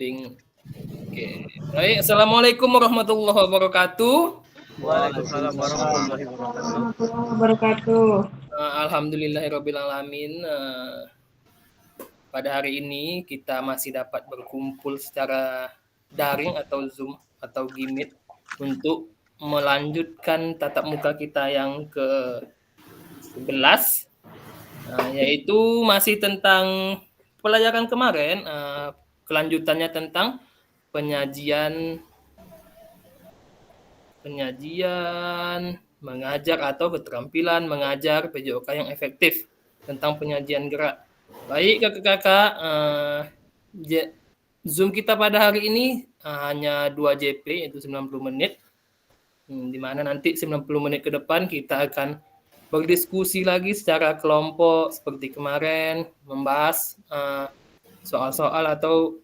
loading. Oke. Baik, Assalamualaikum warahmatullahi wabarakatuh. Waalaikumsalam warahmatullahi wabarakatuh. Alhamdulillahirrabbilalamin. Pada hari ini kita masih dapat berkumpul secara daring atau Zoom atau Gmeet untuk melanjutkan tatap muka kita yang ke-11, yaitu masih tentang pelajaran kemarin, kelanjutannya tentang penyajian mengajar atau keterampilan mengajar PJOK yang efektif tentang penyajian gerak. Baik kakak-kakak, Zoom kita pada hari ini hanya 2 JP yaitu 90 menit. Di mana nanti 90 menit ke depan kita akan berdiskusi lagi secara kelompok seperti kemarin, membahas soal-soal atau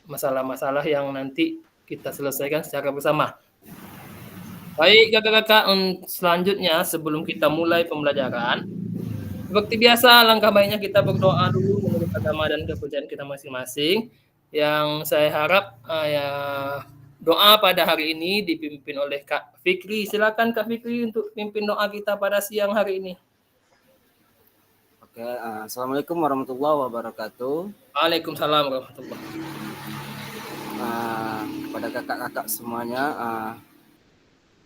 masalah-masalah yang nanti kita selesaikan secara bersama. Baik kakak-kakak, selanjutnya sebelum kita mulai pembelajaran, seperti biasa alangkah baiknya kita berdoa dulu menurut agama dan kepercayaan kita masing-masing. Yang saya harap doa pada hari ini dipimpin oleh Kak Fikri. Silakan Kak Fikri untuk pimpin doa kita pada siang hari ini. Oke, Assalamualaikum warahmatullahi wabarakatuh. Waalaikumsalam warahmatullahi Kepada kakak-kakak semuanya,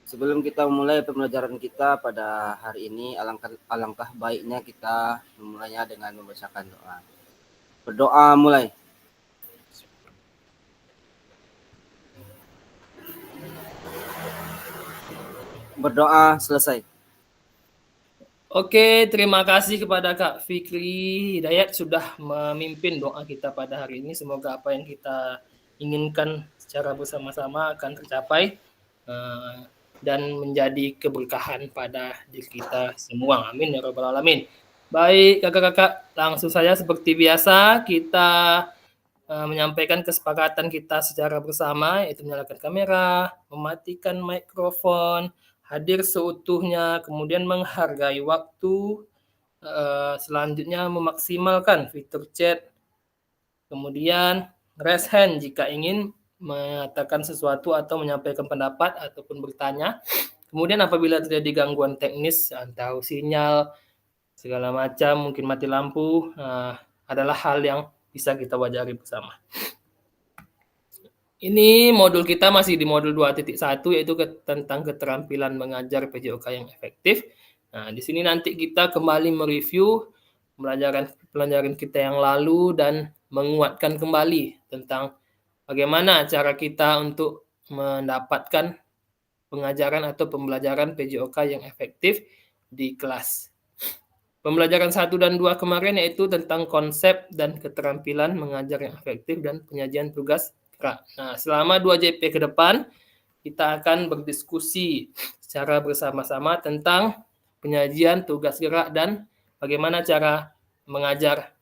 sebelum kita mulai pembelajaran kita pada hari ini, alangkah baiknya kita memulainya dengan membacakan doa. Berdoa mulai. Berdoa selesai. Oke, terima kasih kepada Kak Fikri Hidayat sudah memimpin doa kita pada hari ini. Semoga apa yang kita inginkan secara bersama-sama akan tercapai dan menjadi keberkahan pada diri kita semua. Amin ya rabbal alamin. Baik kakak-kakak, langsung saja seperti biasa kita menyampaikan kesepakatan kita secara bersama, yaitu menyalakan kamera, mematikan mikrofon, hadir seutuhnya, kemudian menghargai waktu, selanjutnya memaksimalkan fitur chat, kemudian raise hand jika ingin mengatakan sesuatu atau menyampaikan pendapat ataupun bertanya. Kemudian apabila terjadi gangguan teknis atau sinyal segala macam, mungkin mati lampu, adalah hal yang bisa kita wajari bersama. Ini modul kita masih di modul 2.1 yaitu tentang keterampilan mengajar PJOK yang efektif. Nah, di sini nanti kita kembali mereview pelajaran kita yang lalu dan menguatkan kembali tentang bagaimana cara kita untuk mendapatkan pengajaran atau pembelajaran PJOK yang efektif di kelas. Pembelajaran 1 dan 2 kemarin yaitu tentang konsep dan keterampilan mengajar yang efektif dan penyajian tugas gerak. Nah, selama 2 JP ke depan, kita akan berdiskusi secara bersama-sama tentang penyajian tugas gerak dan bagaimana cara mengajar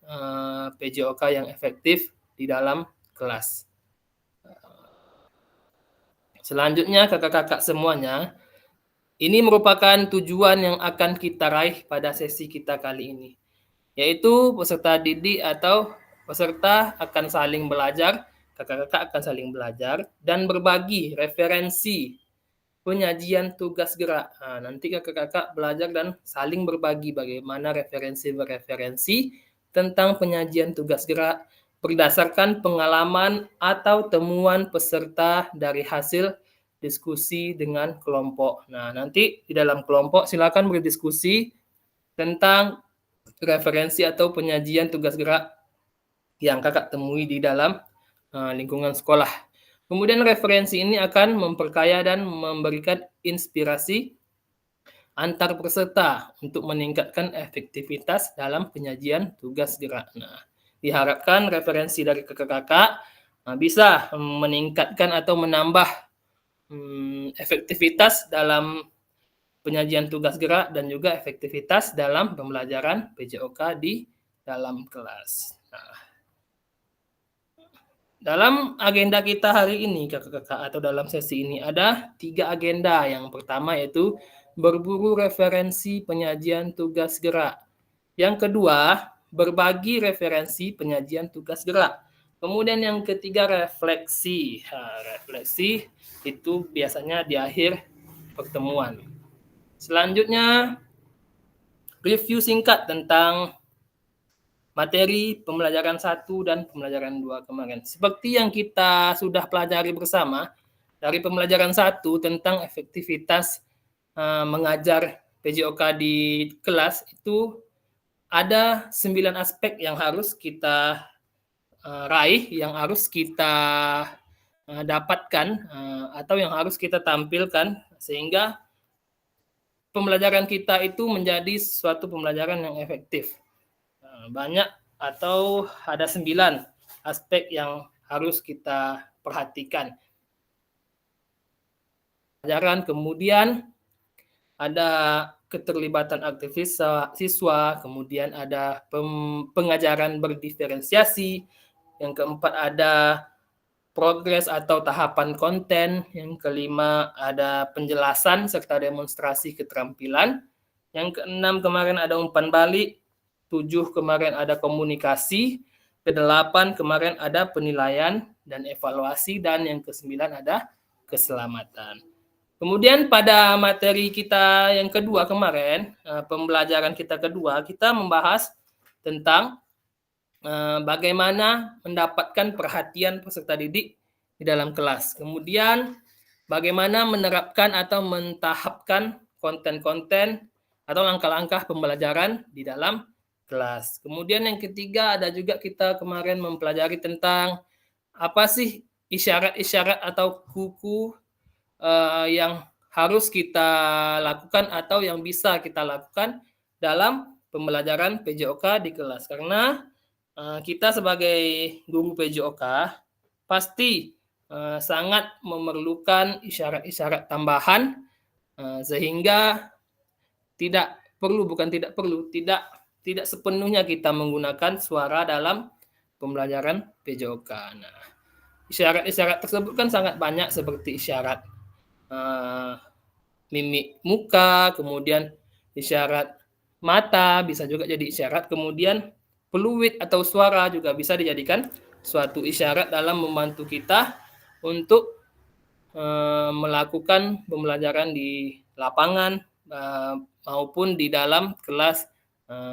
PJOK yang efektif di dalam kelas. Selanjutnya kakak-kakak semuanya, ini merupakan tujuan yang akan kita raih pada sesi kita kali ini, yaitu peserta didik atau peserta akan saling belajar, kakak-kakak akan saling belajar dan berbagi referensi penyajian tugas gerak. Nah, nanti kakak-kakak belajar dan saling berbagi bagaimana referensi tentang penyajian tugas gerak berdasarkan pengalaman atau temuan peserta dari hasil diskusi dengan kelompok. Nah, nanti di dalam kelompok silakan berdiskusi tentang referensi atau penyajian tugas gerak yang kakak temui di dalam lingkungan sekolah. Kemudian referensi ini akan memperkaya dan memberikan inspirasi antar peserta untuk meningkatkan efektivitas dalam penyajian tugas gerak. Nah, diharapkan referensi dari kakak-kakak bisa meningkatkan atau menambah efektivitas dalam penyajian tugas gerak dan juga efektivitas dalam pembelajaran PJOK di dalam kelas. Nah, dalam agenda kita hari ini kakak-kakak atau dalam sesi ini ada 3 agenda. Yang pertama yaitu berburu referensi penyajian tugas gerak. Yang kedua, berbagi referensi penyajian tugas gerak. Kemudian yang ketiga refleksi. Refleksi itu biasanya di akhir pertemuan. Selanjutnya review singkat tentang materi pembelajaran 1 dan pembelajaran 2 kemarin. Seperti yang kita sudah pelajari bersama dari pembelajaran 1 tentang efektivitas mengajar PJOK di kelas, itu ada 9 aspek yang harus kita raih, yang harus kita dapatkan atau yang harus kita tampilkan sehingga pembelajaran kita itu menjadi suatu pembelajaran yang efektif. Banyak atau ada 9 aspek yang harus kita perhatikan. Pelajaran, kemudian ada keterlibatan aktivis siswa, kemudian ada pengajaran berdiferensiasi, yang keempat ada progres atau tahapan konten, yang kelima ada penjelasan serta demonstrasi keterampilan, yang keenam kemarin ada umpan balik, 7 kemarin ada komunikasi, ke-8 kemarin ada penilaian dan evaluasi, dan yang ke-9 ada keselamatan. Kemudian pada materi kita yang kedua kemarin, pembelajaran kita kedua, kita membahas tentang bagaimana mendapatkan perhatian peserta didik di dalam kelas. Kemudian bagaimana menerapkan atau mentahapkan konten-konten atau langkah-langkah pembelajaran di dalam kelas. Kemudian yang ketiga ada juga kita kemarin mempelajari tentang apa sih isyarat-isyarat atau kuku yang harus kita lakukan atau yang bisa kita lakukan dalam pembelajaran PJOK di kelas. Karena kita sebagai guru PJOK pasti sangat memerlukan isyarat-isyarat tambahan sehingga tidak sepenuhnya kita menggunakan suara dalam pembelajaran PJOK. Nah, isyarat-isyarat tersebut kan sangat banyak, seperti isyarat mimik muka, kemudian isyarat mata bisa juga jadi isyarat, kemudian peluit atau suara juga bisa dijadikan suatu isyarat dalam membantu kita untuk melakukan pembelajaran di lapangan maupun di dalam kelas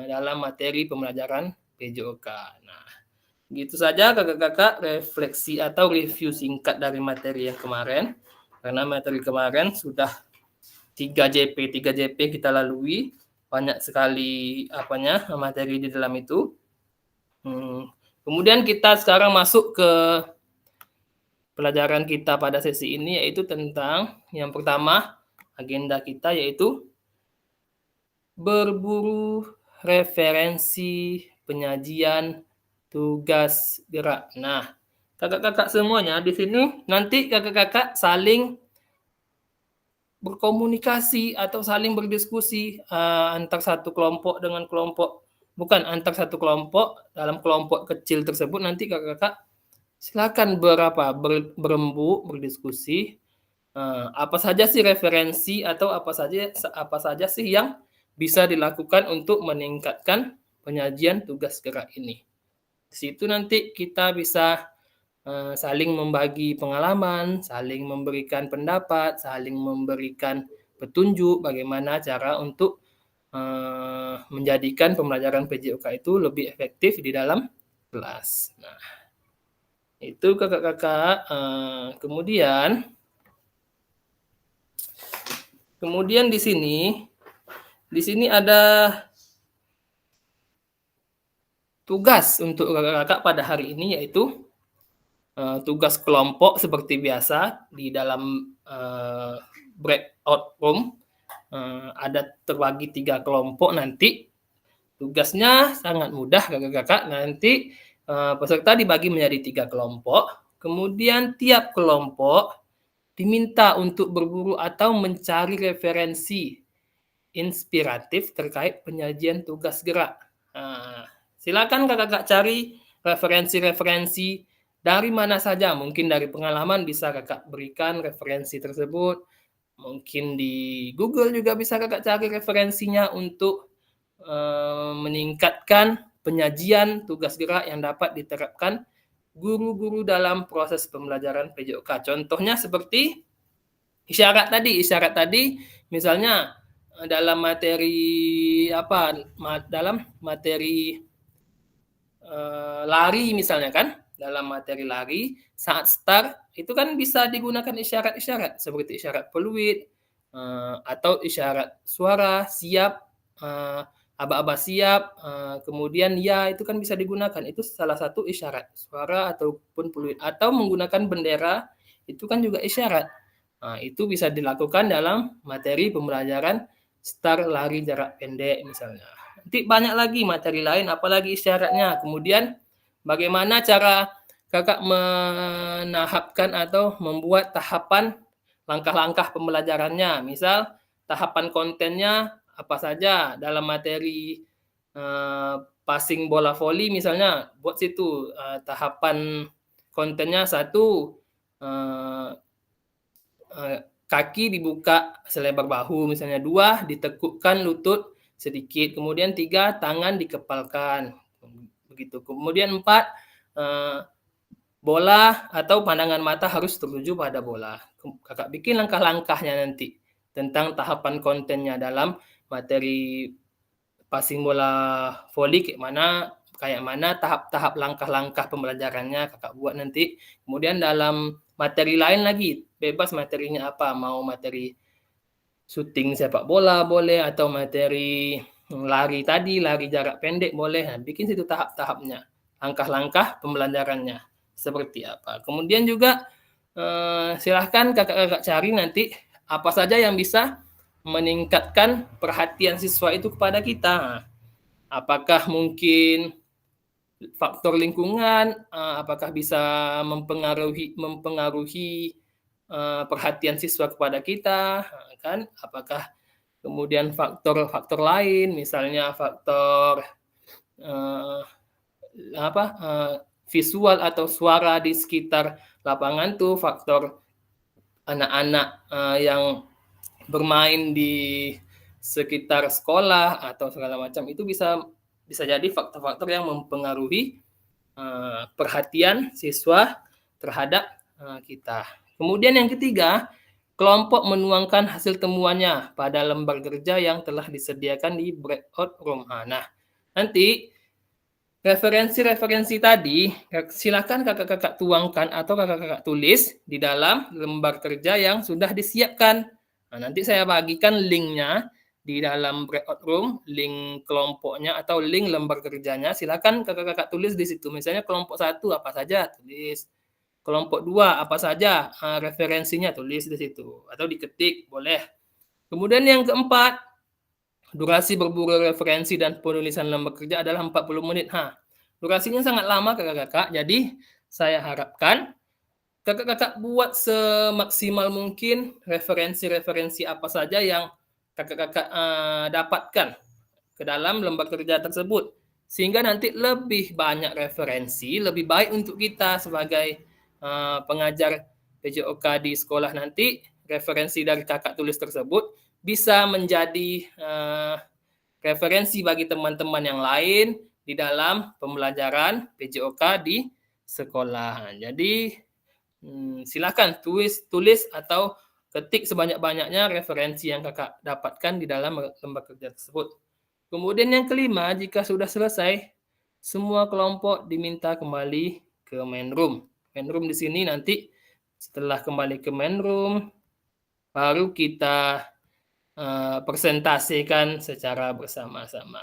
dalam materi pembelajaran PJOK. Nah, gitu saja kakak-kakak refleksi atau review singkat dari materi yang kemarin. Karena materi kemarin sudah 3 JP kita lalui, banyak sekali materi di dalam itu. Kemudian kita sekarang masuk ke pelajaran kita pada sesi ini, yaitu tentang yang pertama agenda kita, yaitu berburu referensi penyajian tugas gerak. Nah, kakak-kakak semuanya di sini nanti kakak-kakak saling berkomunikasi atau saling berdiskusi antar satu kelompok dengan kelompok, bukan antar satu kelompok, dalam kelompok kecil tersebut nanti kakak-kakak silakan berembuk, berdiskusi apa saja sih referensi atau apa saja sih yang bisa dilakukan untuk meningkatkan penyajian tugas gerak ini. Di situ nanti kita bisa saling membagi pengalaman, saling memberikan pendapat, saling memberikan petunjuk bagaimana cara untuk menjadikan pembelajaran PJOK itu lebih efektif di dalam kelas. Nah, itu kakak-kakak. Kemudian di sini ada tugas untuk kakak-kakak pada hari ini, yaitu tugas kelompok seperti biasa di dalam breakout room. Ada terbagi 3 kelompok nanti. Tugasnya sangat mudah kakak-kakak. Nanti peserta dibagi menjadi 3 kelompok. Kemudian tiap kelompok diminta untuk berburu atau mencari referensi inspiratif terkait penyajian tugas gerak. Silakan kakak-kakak cari referensi-referensi dari mana saja. Mungkin dari pengalaman bisa kakak berikan referensi tersebut. Mungkin di Google juga bisa kakak cari referensinya untuk meningkatkan penyajian tugas gerak yang dapat diterapkan guru-guru dalam proses pembelajaran PJOK. Contohnya seperti isyarat tadi misalnya dalam materi dalam materi lari misalnya kan, dalam materi lari saat start itu kan bisa digunakan isyarat-isyarat seperti isyarat peluit atau isyarat suara siap, aba-aba siap, kemudian ya itu kan bisa digunakan, itu salah satu isyarat suara ataupun peluit, atau menggunakan bendera itu kan juga isyarat. Itu bisa dilakukan dalam materi pembelajaran start lari jarak pendek misalnya. Nanti banyak lagi materi lain, apalagi isyaratnya. Kemudian bagaimana cara kakak menahapkan atau membuat tahapan langkah-langkah pembelajarannya. Misal tahapan kontennya apa saja dalam materi passing bola voli misalnya, buat situ tahapan kontennya 1, kaki dibuka selebar bahu misalnya, 2 ditekukkan lutut sedikit, kemudian 3 tangan dikepalkan begitu, kemudian 4 bola atau pandangan mata harus tertuju pada bola. Kakak bikin langkah-langkahnya nanti tentang tahapan kontennya dalam materi passing bola voli kayak mana tahap-tahap langkah-langkah pembelajarannya kakak buat nanti. Kemudian dalam materi lain lagi, bebas materinya apa, mau materi syuting sepak bola boleh, atau materi lari jarak pendek boleh. Bikin situ tahap-tahapnya, langkah-langkah pembelajarannya seperti apa. Kemudian juga silahkan kakak-kakak cari nanti apa saja yang bisa meningkatkan perhatian siswa itu kepada kita. Apakah mungkin faktor lingkungan, apakah bisa mempengaruhi perhatian siswa kepada kita, kan? Apakah kemudian faktor-faktor lain, misalnya faktor visual atau suara di sekitar lapangan tuh, faktor anak-anak yang bermain di sekitar sekolah atau segala macam, itu bisa jadi faktor-faktor yang mempengaruhi perhatian siswa terhadap kita. Kemudian yang ketiga, kelompok menuangkan hasil temuannya pada lembar kerja yang telah disediakan di breakout room. Nah, nanti referensi-referensi tadi silakan kakak-kakak tuangkan atau kakak-kakak tulis di dalam lembar kerja yang sudah disiapkan. Nah, nanti saya bagikan linknya di dalam breakout room, link kelompoknya atau link lembar kerjanya. Silakan kakak-kakak tulis di situ. Misalnya kelompok 1 apa saja, tulis. Kelompok 2 apa saja referensinya, tulis di situ. Atau diketik, boleh. Kemudian yang keempat, durasi berburu referensi dan penulisan lembar kerja adalah 40 menit. Durasinya sangat lama kakak-kakak, jadi saya harapkan kakak-kakak buat semaksimal mungkin referensi-referensi apa saja yang kakak-kakak dapatkan ke dalam lembar kerja tersebut. Sehingga nanti lebih banyak referensi, lebih baik untuk kita sebagai pengajar PJOK di sekolah nanti, referensi dari kakak tulis tersebut bisa menjadi referensi bagi teman-teman yang lain di dalam pembelajaran PJOK di sekolah. Jadi silakan tulis atau ketik sebanyak-banyaknya referensi yang kakak dapatkan di dalam lembar kerja tersebut. Kemudian yang kelima, jika sudah selesai, semua kelompok diminta kembali ke main room. Main room di sini nanti setelah kembali ke main room, baru kita presentasikan secara bersama-sama.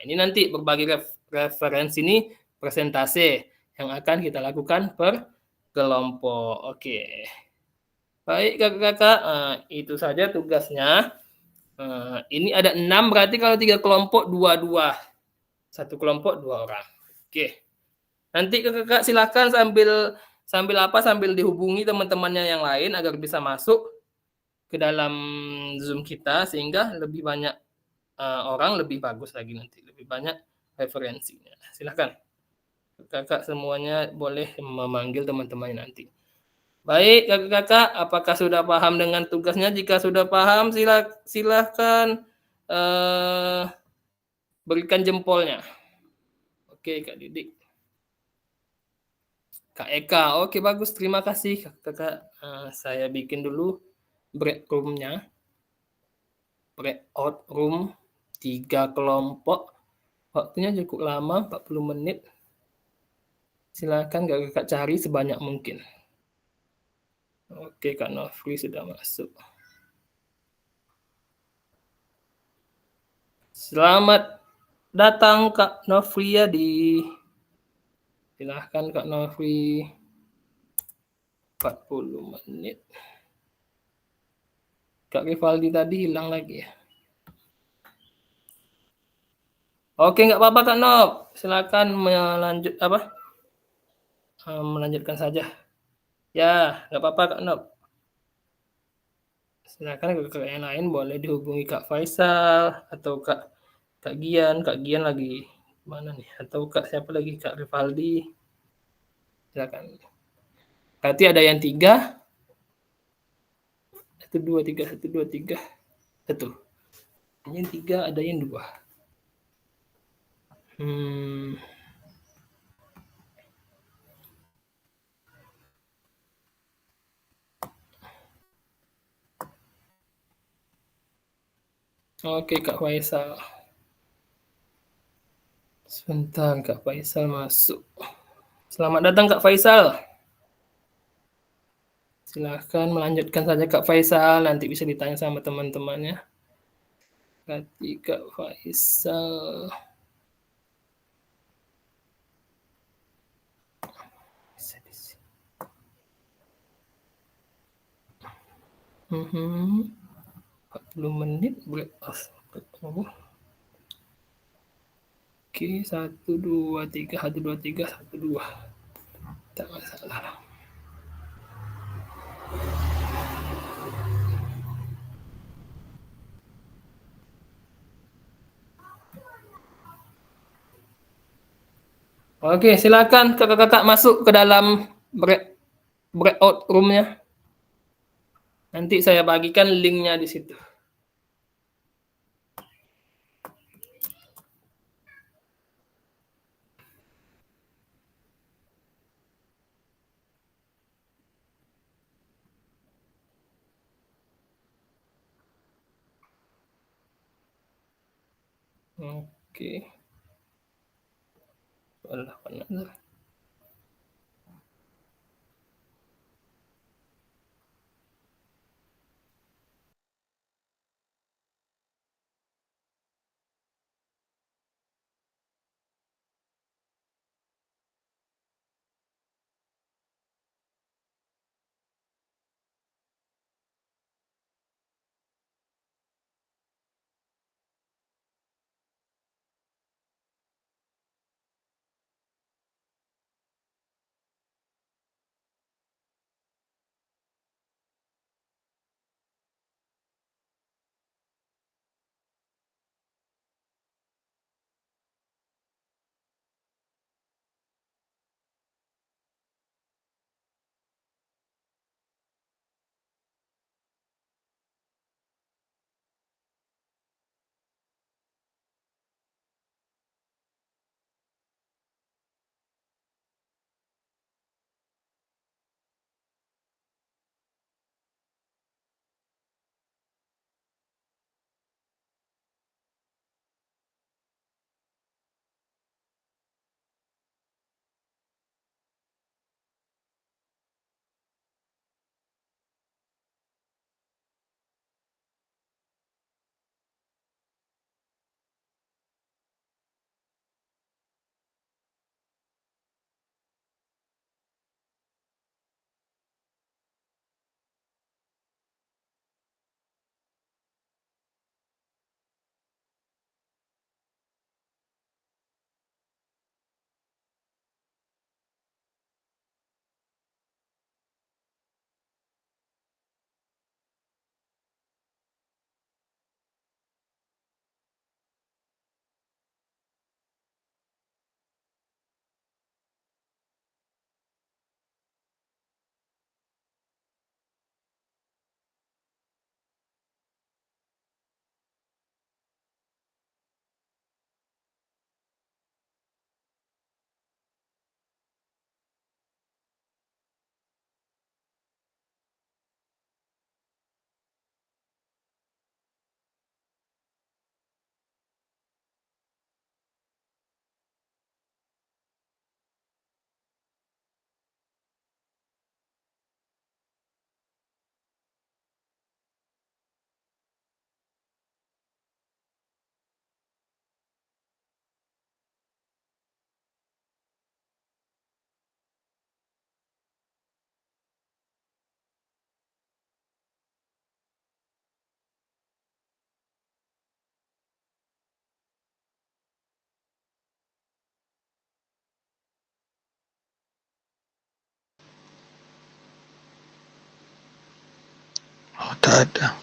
Ini nanti berbagi referensi ini presentasi yang akan kita lakukan per kelompok. Oke. Baik kakak-kakak, itu saja tugasnya. Ini ada 6, berarti kalau 3 kelompok 2-2. 1 kelompok 2 orang. Oke. Nanti kakak silakan sambil dihubungi teman-temannya yang lain agar bisa masuk ke dalam Zoom kita, sehingga lebih banyak orang, lebih bagus lagi nanti, lebih banyak referensinya. Silakan kakak semuanya boleh memanggil teman-temannya nanti. Baik kakak-kakak, apakah sudah paham dengan tugasnya? Jika sudah paham, silakan berikan jempolnya. Oke Kak Didik. Kak Eka. Oke, bagus. Terima kasih, Kakak. Saya bikin dulu break room-nya. Breakout room 3 kelompok. Waktunya cukup lama, 40 menit. Silakan Kakak cari sebanyak mungkin. Oke, Kak Nofri sudah masuk. Selamat datang Kak Nofri ya di. Silahkan Kak Nofri. 40 menit. Kak Rivaldi tadi hilang lagi ya. Oke, nggak apa-apa Kak Nov. Silakan melanjutkan saja. Ya, nggak apa-apa Kak Nov. Silakan ke yang lain boleh dihubungi Kak Faisal atau Kak Gian. Kak Gian lagi mana nih? Atau Kak siapa lagi? Kak Rivaldi. Silakan. Berarti ada yang 3. 1, 2, 3, 1, 2, 3. Satu. Yang 3, ada yang 2. Oke, Kak Faisal. Sebentar, Kak Faisal masuk. Selamat datang, Kak Faisal. Silahkan melanjutkan saja, Kak Faisal. Nanti bisa ditanya sama teman-temannya. Ganti Kak Faisal. Mhm. 40 menit break off. Oke, 1, 2, 3, 1, 2, 3, 1, 2. Tak masalah. Oke, silakan kakak-kakak masuk ke dalam breakout room-nya. Nanti saya bagikan link-nya di situ. Oke. Alah, benar. Tak ada.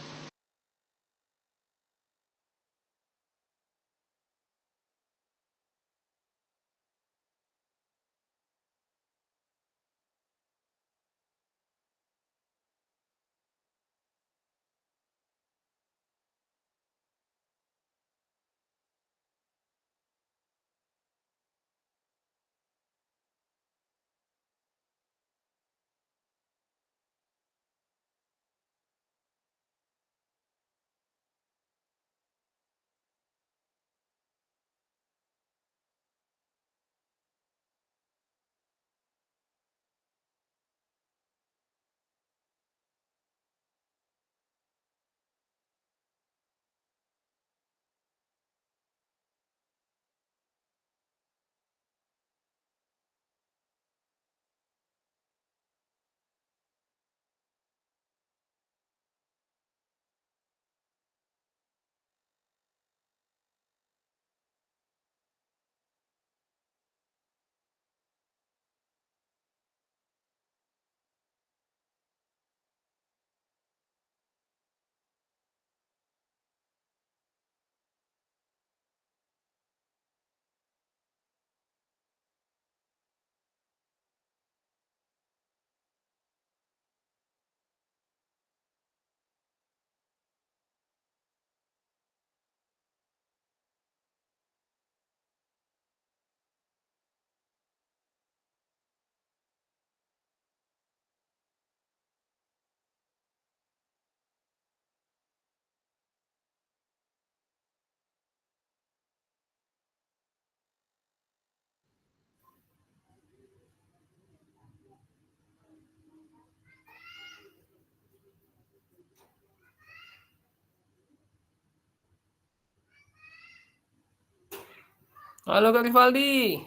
Halo Kak Rivaldi.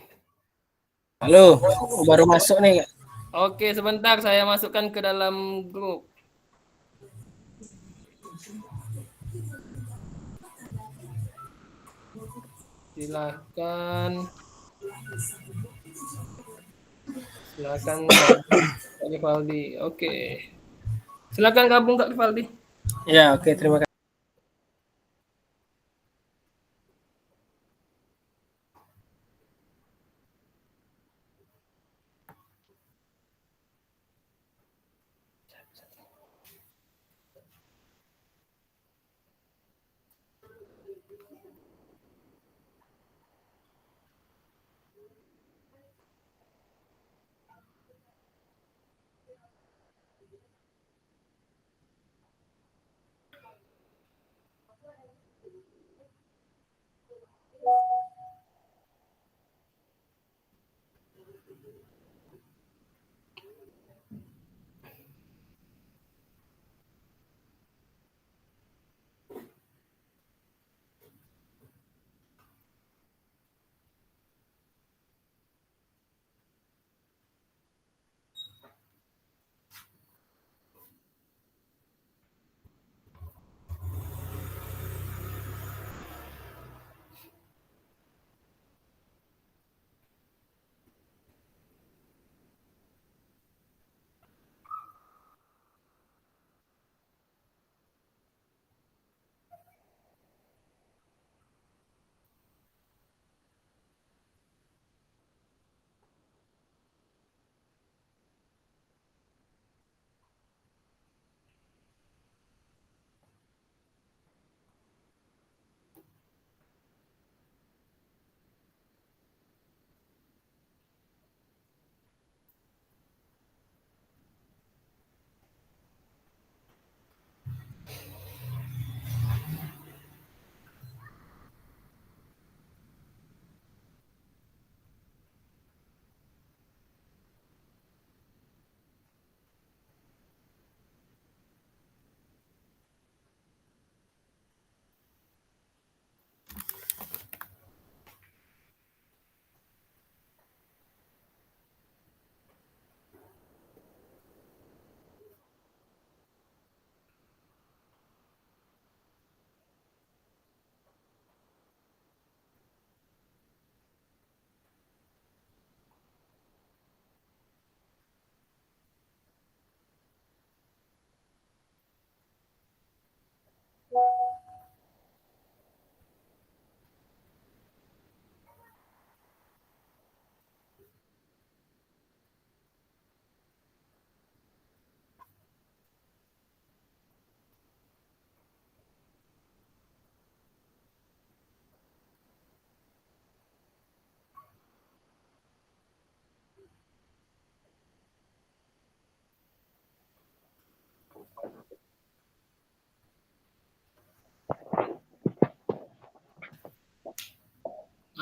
Halo, baru masuk nih. Oke, sebentar saya masukkan ke dalam grup. Silakan. Silakan gabung Kak Rivaldi. Oke. Silakan gabung Kak Rivaldi. Ya, oke, terima kasih.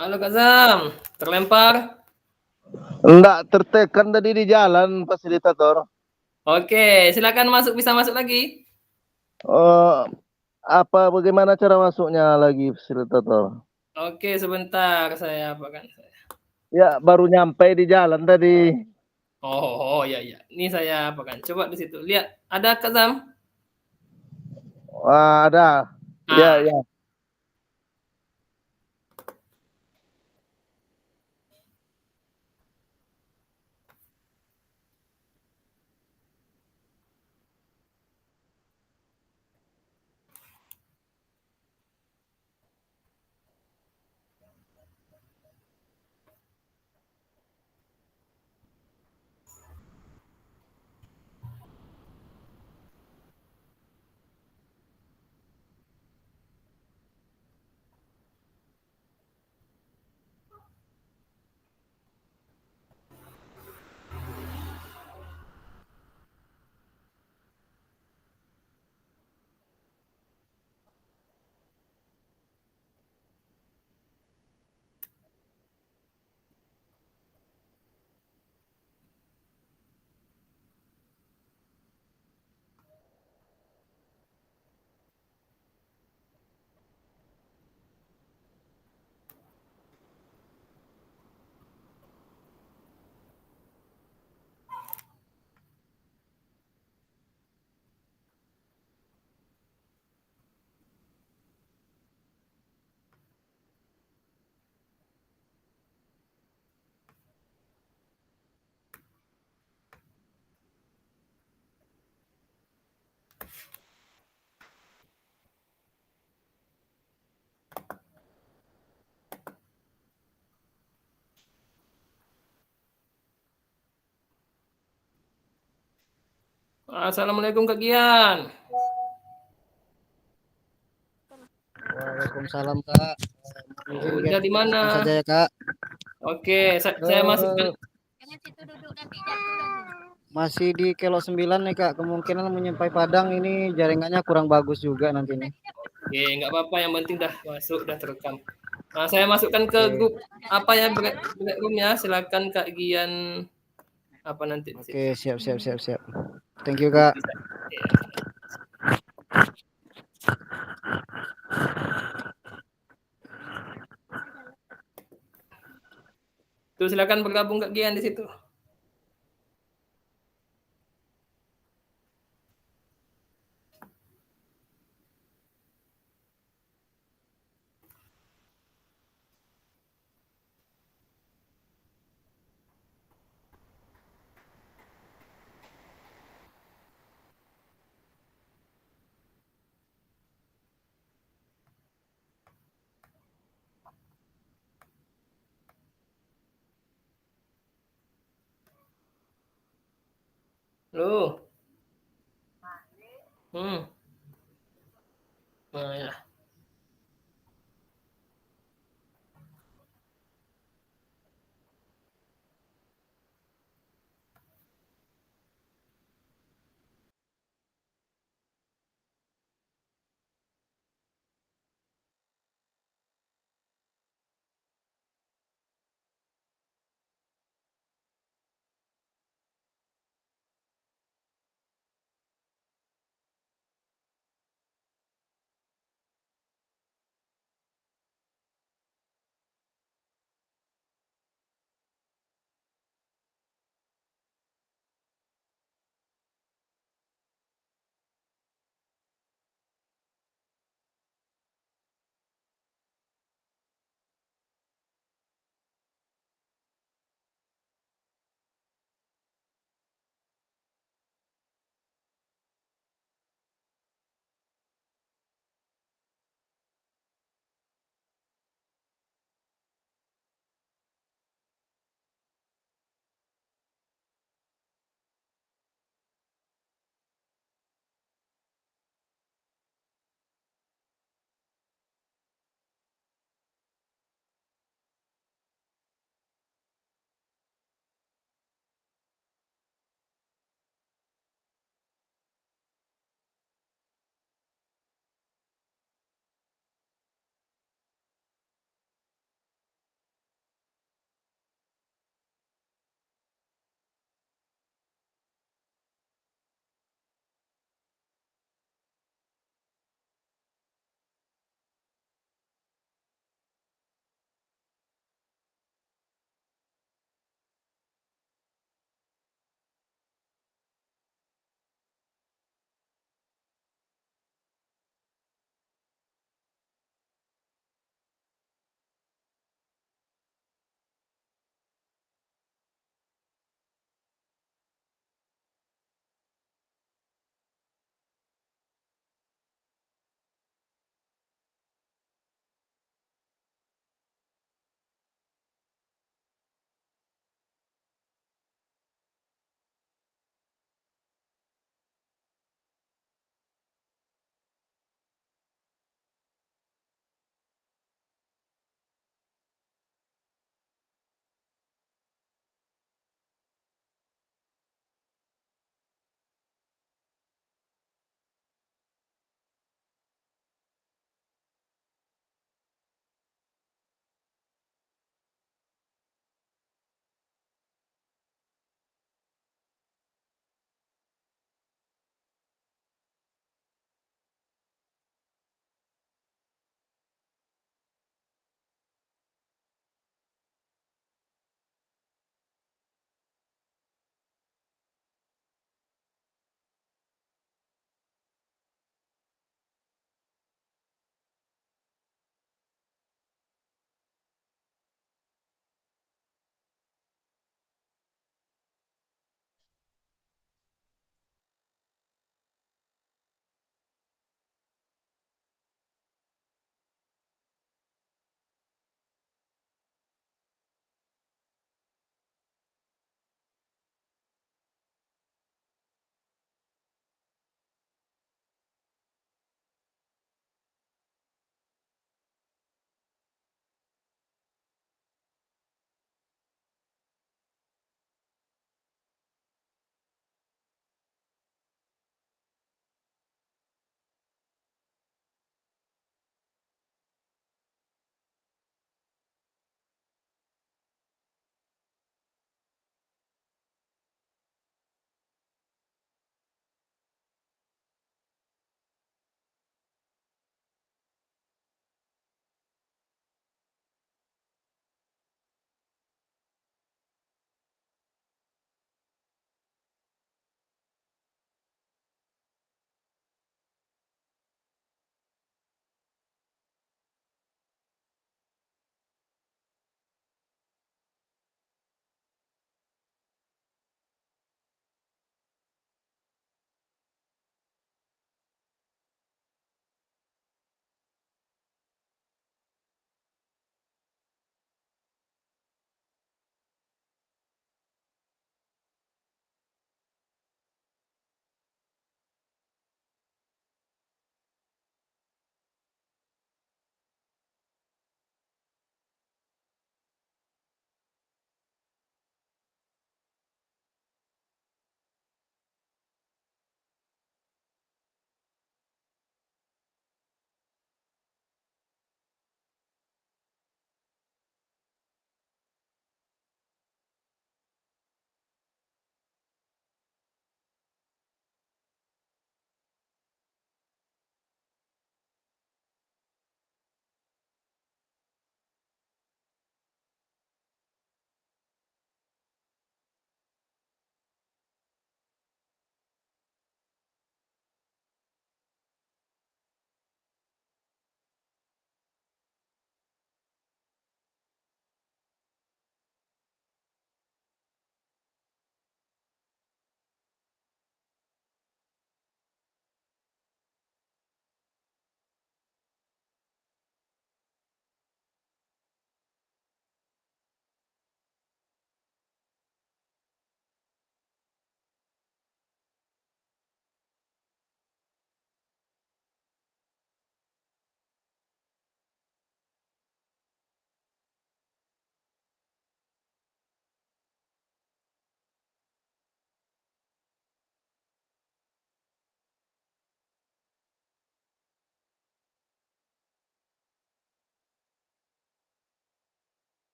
Halo Kak Zam, terlempar. Enggak tertekan tadi di jalan fasilitator. Oke, silakan masuk, bisa masuk lagi. Eh, bagaimana cara masuknya lagi fasilitator? Oke, sebentar saya apakan. Ya, baru nyampe di jalan tadi. Oh, ya ya. Ini saya apakan. Coba di situ. Lihat, ada Kak Zam? Wah, ada. Ya, Ah, ya. Assalamualaikum Kak Gian. Waalaikumsalam Kak. Udah di mana? Langsung saja ya Kak. Oke, saya masukkan. Eh, Masih di Kelo 9 nih Kak. Kemungkinan menyampai Padang ini jaringannya kurang bagus juga nantinya. Oke, nggak apa-apa. Yang penting dah masuk, dah terekam. Nah, saya masukkan ke Oke. grup apa ya break room ya. Silakan Kak Gian apa nanti di situ. Oke, siap. Thank you Kak. Bisa. Ya. Tuh silakan bergabung Kak Gian di situ. Loh. Hmm. Nah, ya.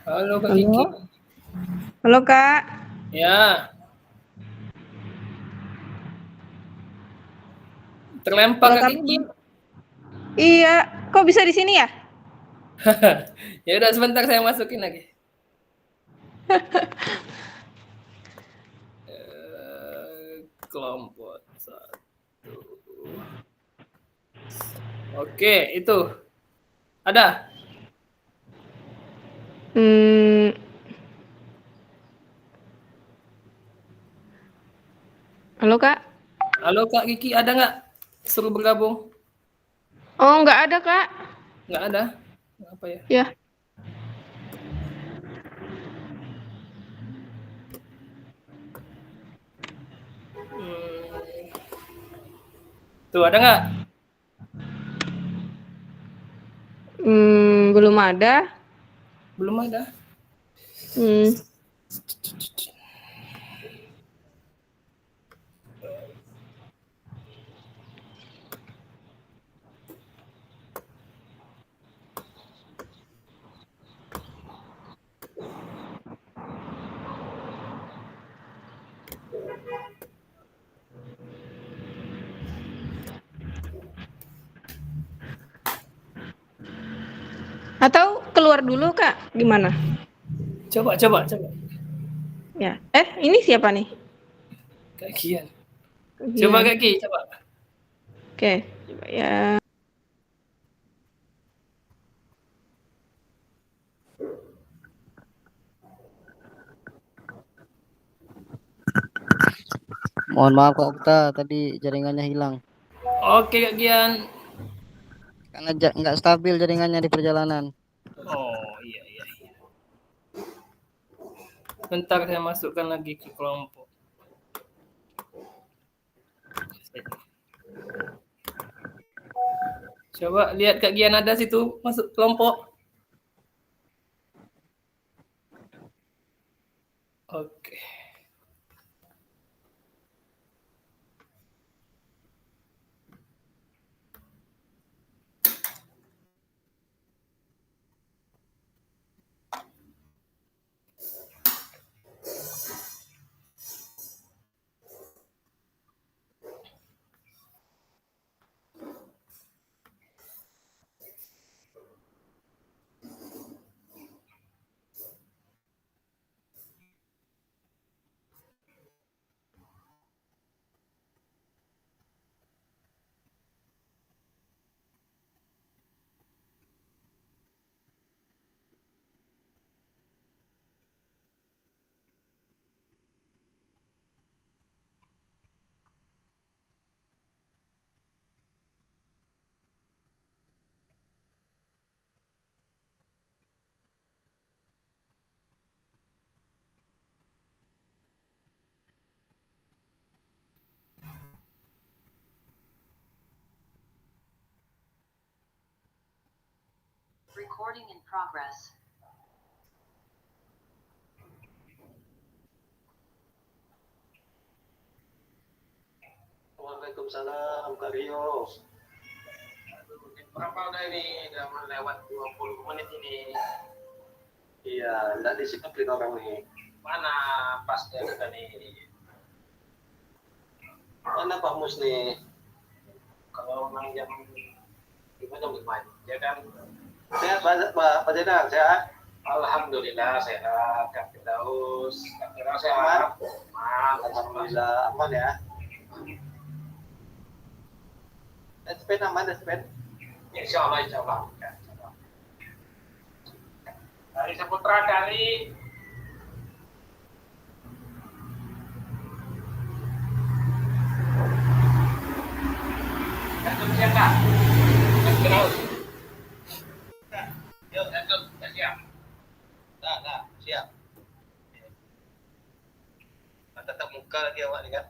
Halo Kak Halo. Kiki. Halo Kak. Ya. Terlempar Kalau Kak kami Kiki. Iya, kok bisa di sini ya? Ya udah sebentar saya masukin lagi. Kelompok 1. Oke, itu. Ada? Hmm, halo Kak. Halo Kak Kiki, ada nggak? Suruh bergabung? Oh, nggak ada Kak. Nggak ada? Apa ya? Ya. Tuh, ada nggak? Belum ada. Belum ada. Hmm, atau keluar dulu Kak? Gimana? Coba. Ya. Ini siapa nih? Kak Kian. Coba Gian. Kak Ki, coba. Oke, coba ya. Mohon maaf Kak Okta, tadi jaringannya hilang. Oke Kak Kian. Karena nggak stabil jaringannya di perjalanan. Oh, iya. Bentar saya masukkan lagi ke kelompok. Coba lihat Kak Gian ada situ masuk kelompok. Oke. Recording in progress. Waalaikumsalam Kak Rio. Berapa udah ini? Udah lewat 20 menit ini. Iya, enggak disiplin orang nih. Mana pasnya kita nih? Mana Pak Mus nih? Kalau orang jam 5 ya kan? Sehat Pak Jenang, sehat? Alhamdulillah sehat. Kak Firdaus, Kak Firdaus sehat? Aman. Alhamdulillah aman ya. Despet aman, Despet? Insya Allah. Dari Saputra dari Datuk siapa? Terus. Yuk, Datuk, siap. Dah, siap. Tatap muka lagi awak ni kan?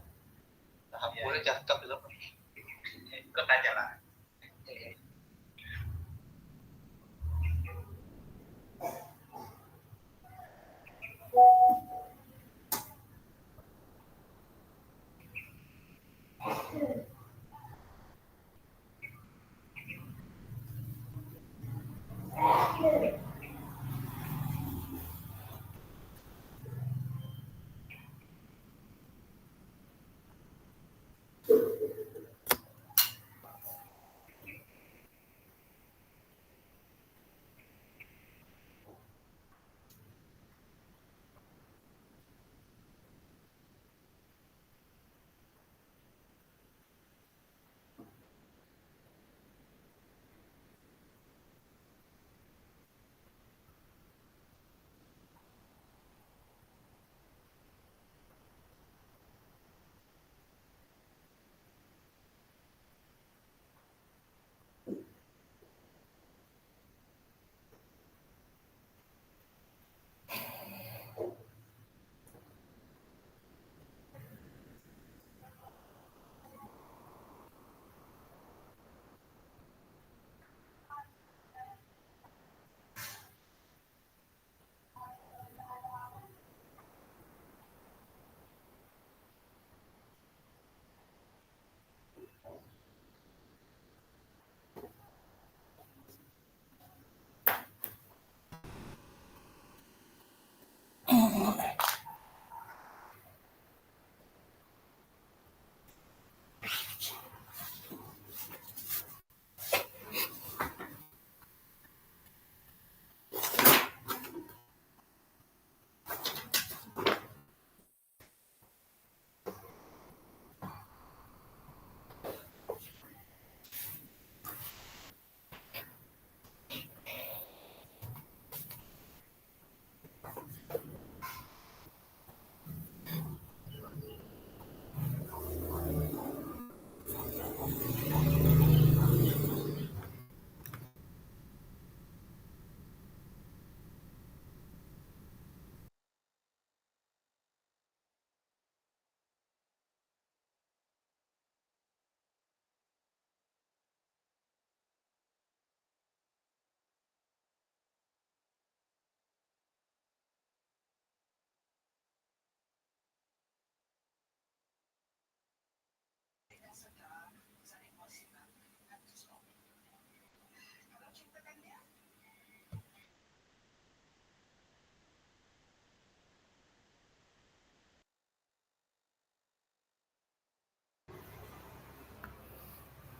Tahap boleh cakap dulu. Ikut aja lah.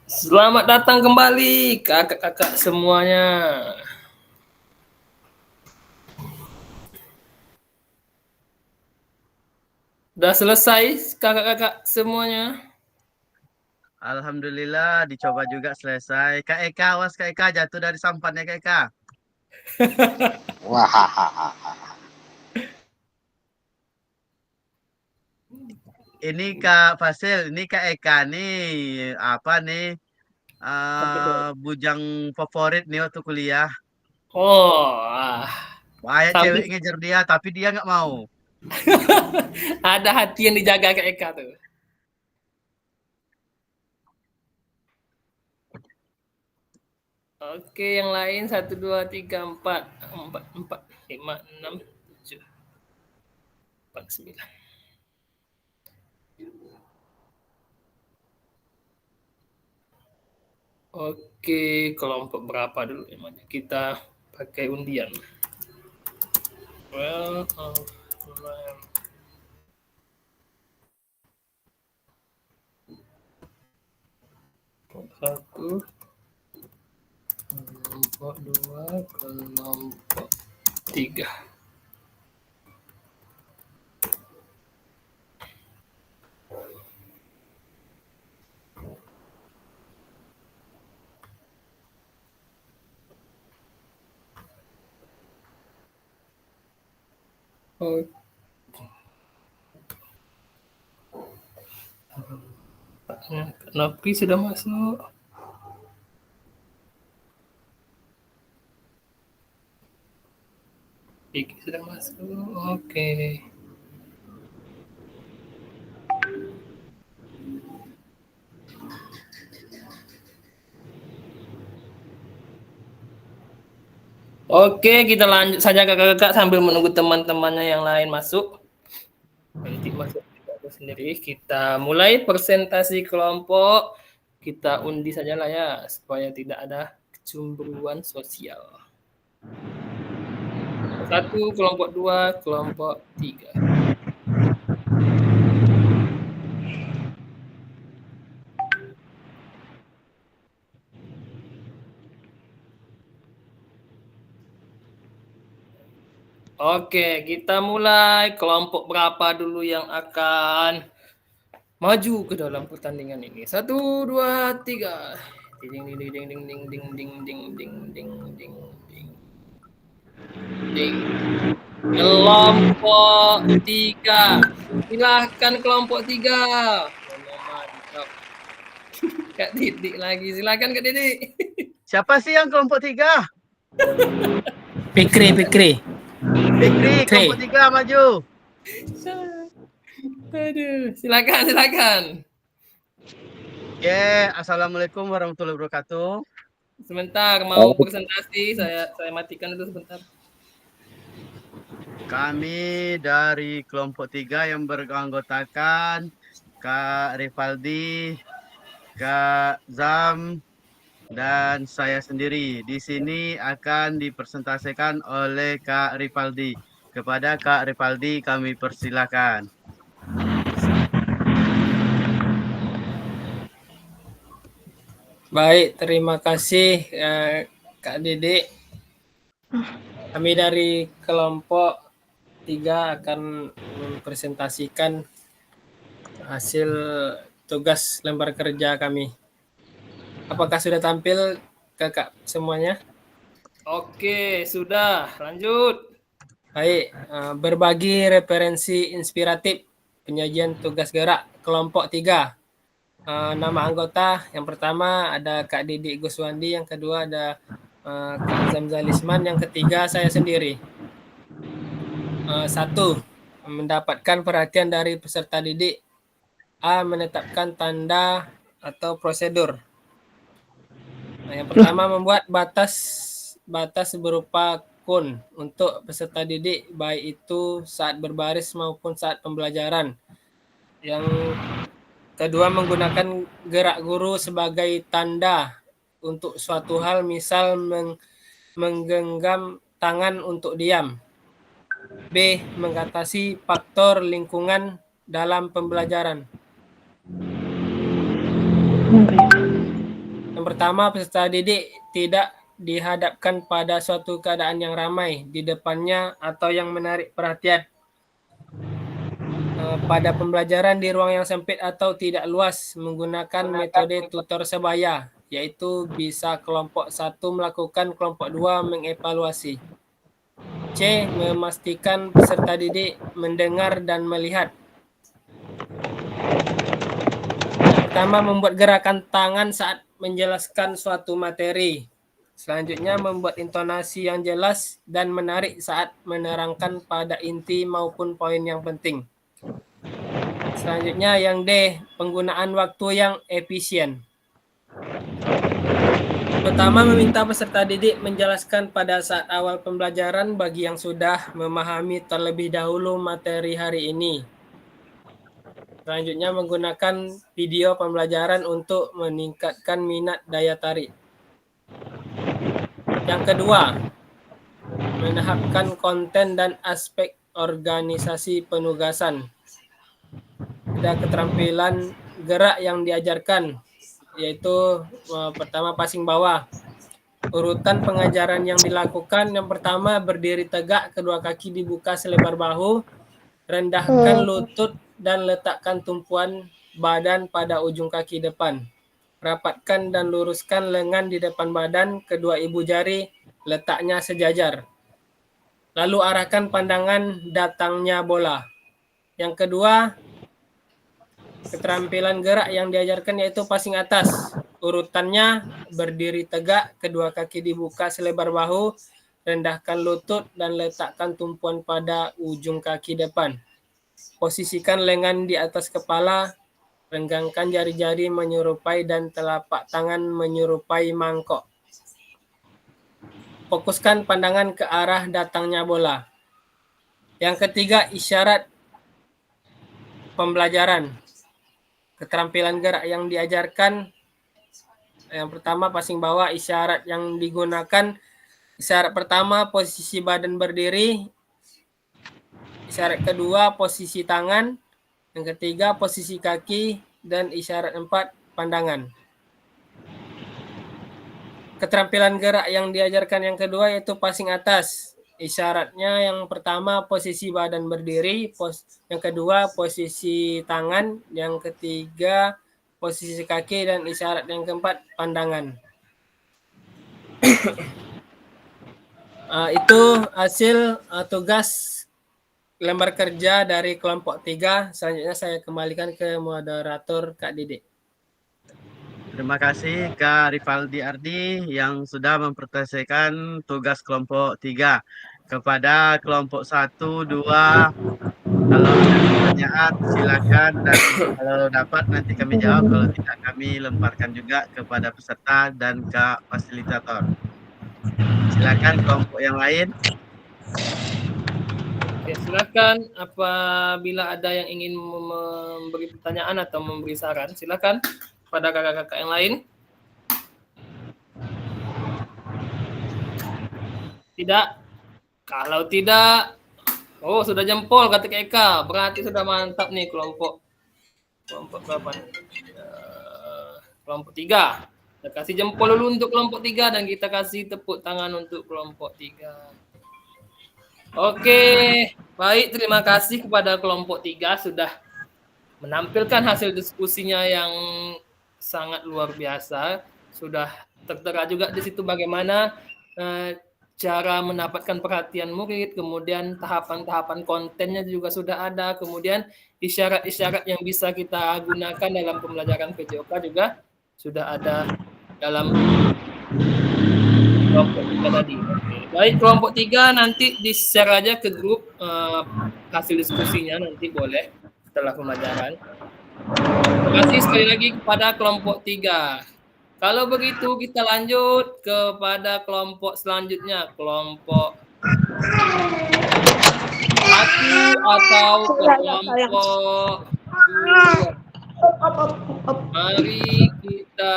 Selamat datang kembali kakak-kakak semuanya. Udah selesai kakak-kakak semuanya? Alhamdulillah dicoba juga selesai. Kak Eka, awas Kak Eka jatuh dari sampannya Kak Eka. Ini Kak Fasil, ini Kak Eka nih apa nih bujang favorit nih waktu kuliah. Oh, Banyak sampai cewek ngejar dia tapi dia nggak mau. ada hati yang dijaga Kak Eka tuh. Oke, yang lain 1, 2, 3, 4, 5, 6, 7, 8, 9. Oke, kelompok berapa dulu emangnya? Kita pakai undian. Well, satu, kelompok 2, kelompok 3. Oh. Nopi sudah masuk. Iki sudah masuk. Oke. Oke, kita lanjut saja kakak-kakak sambil menunggu teman-temannya yang lain masuk. Nanti masuk aku sendiri. Kita mulai presentasi kelompok. Kita undi saja lah ya, supaya tidak ada kecemburuan sosial. 1, kelompok 2, kelompok 3. Oke, kita mulai. Kelompok berapa dulu yang akan maju ke dalam pertandingan ini? 1, 2, 3. Ding ding ding ding ding ding ding ding ding ding ding ding. Ding. Kelompok 3. Silahkan kelompok 3. Mantap. Kak Didik lagi. Silakan Kak Didik. Siapa sih yang kelompok 3? Fikri. Fikri, kelompok 3 maju. Aduh, silakan. Oke, assalamualaikum warahmatullahi wabarakatuh. Sebentar, mau presentasi. Saya matikan dulu sebentar. Kami dari kelompok 3 yang beranggotakan Kak Rivaldi, Kak Zam, dan saya sendiri. Di sini akan dipresentasikan oleh Kak Rivaldi. Kepada Kak Rivaldi kami persilakan. Baik, terima kasih Kak Didik. Kami dari kelompok 3 akan mempresentasikan hasil tugas lembar kerja kami. Apakah sudah tampil kakak semuanya? Oke, sudah. Lanjut. Baik, berbagi referensi inspiratif penyajian tugas gerak kelompok 3. Nama anggota yang pertama ada Kak Didik Guswandi, yang kedua ada Kak Zamzalisman, yang ketiga saya sendiri. 1. Mendapatkan perhatian dari peserta didik. A. Menetapkan tanda atau prosedur. Yang pertama, membuat batas berupa kun untuk peserta didik, baik itu saat berbaris maupun saat pembelajaran. Yang kedua, menggunakan gerak guru sebagai tanda untuk suatu hal, misal menggenggam tangan untuk diam. B. Mengatasi faktor lingkungan dalam pembelajaran. Yang pertama, peserta didik tidak dihadapkan pada suatu keadaan yang ramai di depannya atau yang menarik perhatian. Pada pembelajaran di ruang yang sempit atau tidak luas menggunakan metode tutor sebaya, yaitu bisa kelompok 1 melakukan, kelompok 2 mengevaluasi. C. Memastikan peserta didik mendengar dan melihat. Yang pertama, membuat gerakan tangan saat menjelaskan suatu materi. Selanjutnya, membuat intonasi yang jelas dan menarik saat menerangkan pada inti maupun poin yang penting. Selanjutnya yang D, penggunaan waktu yang efisien. Pertama, meminta peserta didik menjelaskan pada saat awal pembelajaran bagi yang sudah memahami terlebih dahulu materi hari ini. Selanjutnya, menggunakan video pembelajaran untuk meningkatkan minat daya tarik. Yang kedua, menahapkan konten dan aspek organisasi penugasan. Ada keterampilan gerak yang diajarkan, yaitu pertama passing bawah. Urutan pengajaran yang dilakukan, yang pertama berdiri tegak, kedua kaki dibuka selebar bahu, rendahkan lutut dan letakkan tumpuan badan pada ujung kaki depan. Rapatkan dan luruskan lengan di depan badan, kedua ibu jari letaknya sejajar. Lalu arahkan pandangan datangnya bola. Yang kedua, keterampilan gerak yang diajarkan yaitu passing atas. Urutannya berdiri tegak, kedua kaki dibuka selebar bahu, rendahkan lutut dan letakkan tumpuan pada ujung kaki depan. Posisikan lengan di atas kepala, renggangkan jari-jari menyerupai dan telapak tangan menyerupai mangkok. Fokuskan pandangan ke arah datangnya bola. Yang ketiga, isyarat pembelajaran. Keterampilan gerak yang diajarkan, yang pertama passing bawah, isyarat yang digunakan. Isyarat pertama posisi badan berdiri, isyarat kedua posisi tangan, yang ketiga posisi kaki, dan isyarat 4 pandangan. Keterampilan gerak yang diajarkan yang kedua yaitu passing atas. Isyaratnya yang pertama posisi badan berdiri, yang kedua posisi tangan, yang ketiga posisi kaki, dan isyarat yang keempat pandangan. Itu hasil tugas lembar kerja dari kelompok 3. Selanjutnya saya kembalikan ke moderator Kak Didik. Terima kasih Kak Rivaldi Ardi yang sudah mempresentasikan tugas kelompok 3. Kepada kelompok 1, 2, kalau ada pertanyaan silakan, dan kalau dapat nanti kami jawab, kalau tidak kami lemparkan juga kepada peserta dan Kak fasilitator. Silakan kelompok yang lain. Oke, silakan apabila ada yang ingin memberi pertanyaan atau memberi saran, silakan pada kakak-kakak yang lain. Tidak? Kalau tidak, oh sudah jempol kata Kak Eka, berarti sudah mantap nih kelompok berapa nih? Kelompok 3. Kita kasih jempol dulu untuk kelompok 3 dan kita kasih tepuk tangan untuk kelompok 3. Oke, baik, terima kasih kepada kelompok 3 sudah menampilkan hasil diskusinya yang sangat luar biasa. Sudah tertera juga di situ bagaimana cara mendapatkan perhatian murid, kemudian tahapan-tahapan kontennya juga sudah ada, kemudian isyarat-isyarat yang bisa kita gunakan dalam pembelajaran PJOK juga sudah ada dalam kelompok 3 tadi. Baik, kelompok 3 nanti di-share aja ke grup hasil diskusinya, nanti boleh setelah pembelajaran. Terima kasih sekali lagi kepada kelompok 3. Kalau begitu kita lanjut kepada kelompok selanjutnya, kelompok 1 atau kelompok 2. Mari kita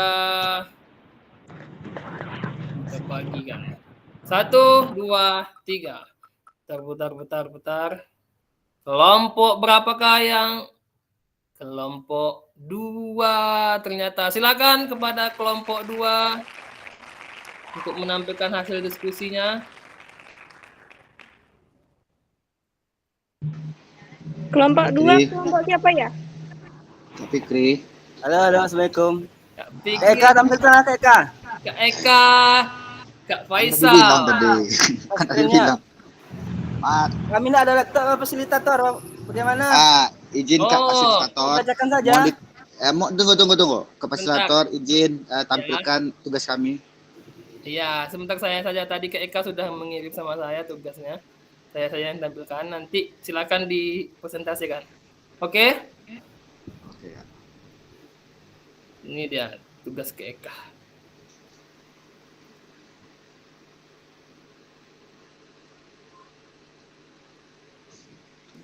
bagikan. 1, 2, 3. Putar. Kelompok berapakah yang Kelompok 2 ternyata. Silakan kepada kelompok 2 untuk menampilkan hasil diskusinya. Kelompok 2, kelompok siapa ya? Kak Fikri. Halo, assalamualaikum. Kak Kak Fikri, Eka, tampil sana Kak Eka. Kak Eka, Kak Kan tadi Faisal. bilang tadi. Kan tadi Screen-nya. bilang. Pak, Kami tidak ada laptop fasilitator. Bagaimana? izin Kak Oh, fasilitator. Bacakan saja. Mau tunggu. Kak fasilitator izin tampilkan tugas kami. Iya, sebentar saya saja. Tadi Kak Eka sudah mengirim sama saya tugasnya. Saya yang tampilkan. Nanti silakan dipresentasikan. Oke? Oke ya. Ini dia tugas Kak Eka.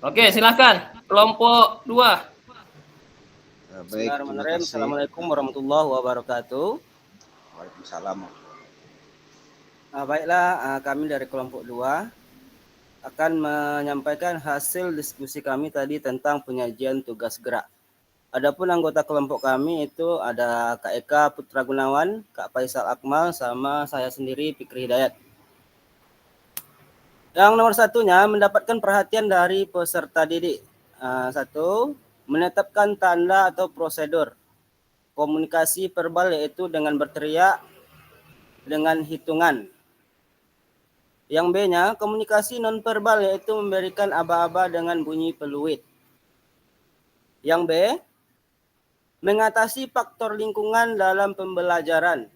Oke, silakan. Kelompok 2. Baik, terima Bismillahirrahmanirrahim. kasih. Assalamualaikum warahmatullahi wabarakatuh. Waalaikumsalam. Baiklah, kami dari kelompok 2 akan menyampaikan hasil diskusi kami tadi tentang penyajian tugas gerak. Adapun anggota kelompok kami itu ada Kak Eka Putra Gunawan, Kak Faisal Akmal, sama saya sendiri Fikri Hidayat. Yang nomor satunya mendapatkan perhatian dari peserta didik. 1. Menetapkan tanda atau prosedur komunikasi verbal, yaitu dengan berteriak, dengan hitungan. Yang B-nya komunikasi nonverbal, yaitu memberikan aba-aba dengan bunyi peluit. Yang B, mengatasi faktor lingkungan dalam pembelajaran.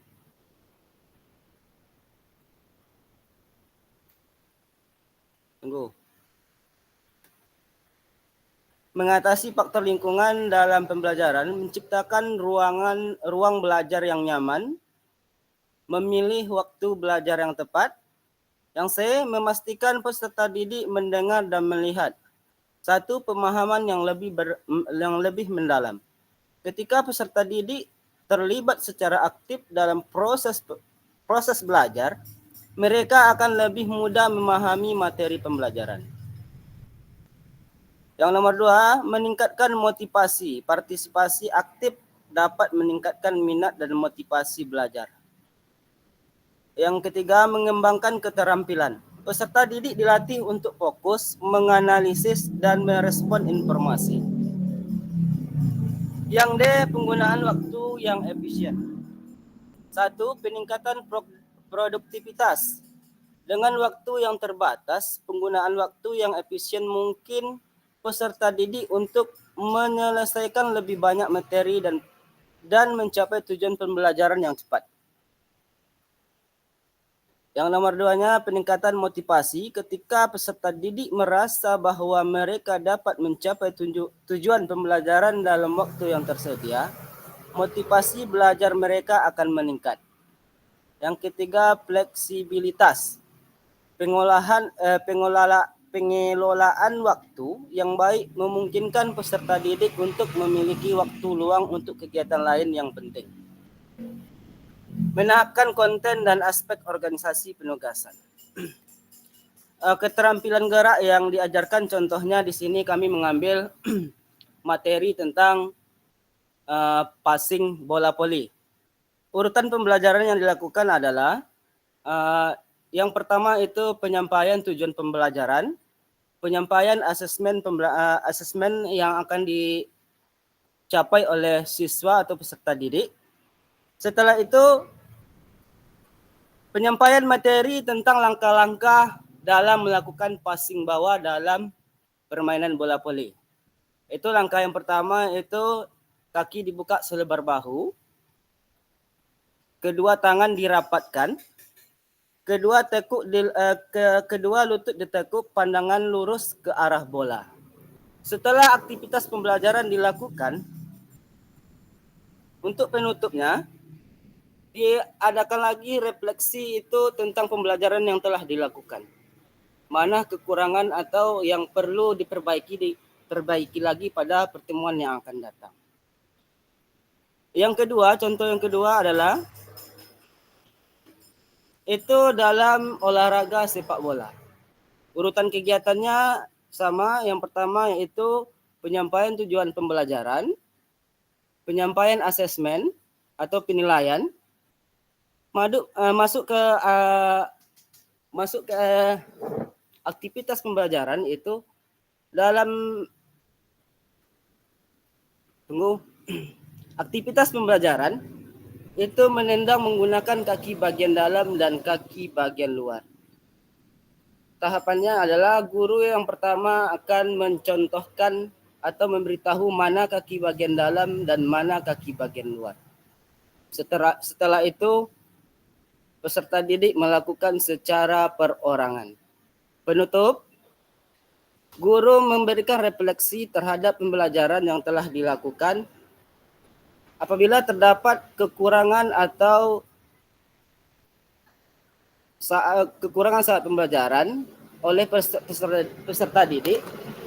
Mengatasi faktor lingkungan dalam pembelajaran, menciptakan ruang belajar yang nyaman, memilih waktu belajar yang tepat. Yang C, memastikan peserta didik mendengar dan melihat. 1. Pemahaman yang lebih mendalam. Ketika peserta didik terlibat secara aktif dalam proses belajar, mereka akan lebih mudah memahami materi pembelajaran. Yang nomor 2, meningkatkan motivasi. Partisipasi aktif dapat meningkatkan minat dan motivasi belajar. Yang ketiga, mengembangkan keterampilan. Peserta didik dilatih untuk fokus, menganalisis, dan merespon informasi. Yang D, penggunaan waktu yang efisien. 1. Peningkatan produktivitas. Dengan waktu yang terbatas, penggunaan waktu yang efisien mungkin peserta didik untuk menyelesaikan lebih banyak materi dan mencapai tujuan pembelajaran yang cepat. Yang nomor 2-nya, peningkatan motivasi. Ketika peserta didik merasa bahwa mereka dapat mencapai tujuan pembelajaran dalam waktu yang tersedia, motivasi belajar mereka akan meningkat. Yang ketiga, fleksibilitas. Pengelolaan waktu yang baik memungkinkan peserta didik untuk memiliki waktu luang untuk kegiatan lain yang penting. Menahapkan konten dan aspek organisasi penugasan. Keterampilan gerak yang diajarkan, contohnya di sini kami mengambil materi tentang passing bola voli. Urutan pembelajaran yang dilakukan adalah yang pertama itu penyampaian tujuan pembelajaran, penyampaian asesmen yang akan dicapai oleh siswa atau peserta didik. Setelah itu, penyampaian materi tentang langkah-langkah dalam melakukan passing bawah dalam permainan bola voli. Itu langkah yang pertama, itu kaki dibuka selebar bahu, kedua tangan dirapatkan, kedua lutut ditekuk, pandangan lurus ke arah bola. Setelah aktivitas pembelajaran dilakukan, untuk penutupnya, diadakan lagi refleksi itu tentang pembelajaran yang telah dilakukan. Mana kekurangan atau yang perlu diperbaiki lagi pada pertemuan yang akan datang. Contoh yang kedua adalah itu dalam olahraga sepak bola. Urutan kegiatannya sama. Yang pertama yaitu penyampaian tujuan pembelajaran, penyampaian asesmen atau penilaian, masuk ke aktivitas pembelajaran itu dalam aktivitas pembelajaran itu menendang menggunakan kaki bagian dalam dan kaki bagian luar. Tahapannya adalah guru yang pertama akan mencontohkan atau memberitahu mana kaki bagian dalam dan mana kaki bagian luar. Setelah itu, peserta didik melakukan secara perorangan. Penutup, guru memberikan refleksi terhadap pembelajaran yang telah dilakukan. Apabila terdapat kekurangan atau kekurangan saat pembelajaran oleh peserta didik,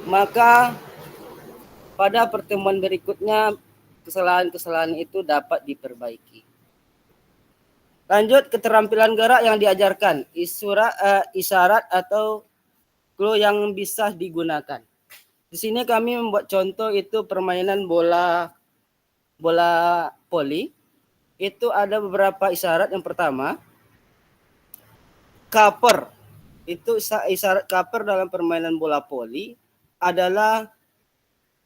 maka pada pertemuan berikutnya kesalahan-kesalahan itu dapat diperbaiki. Lanjut, keterampilan gerak yang diajarkan, isyarat atau clue yang bisa digunakan. Di sini kami membuat contoh itu permainan bola voli. Itu ada beberapa isyarat. Yang pertama, cover. Itu isyarat cover dalam permainan bola voli adalah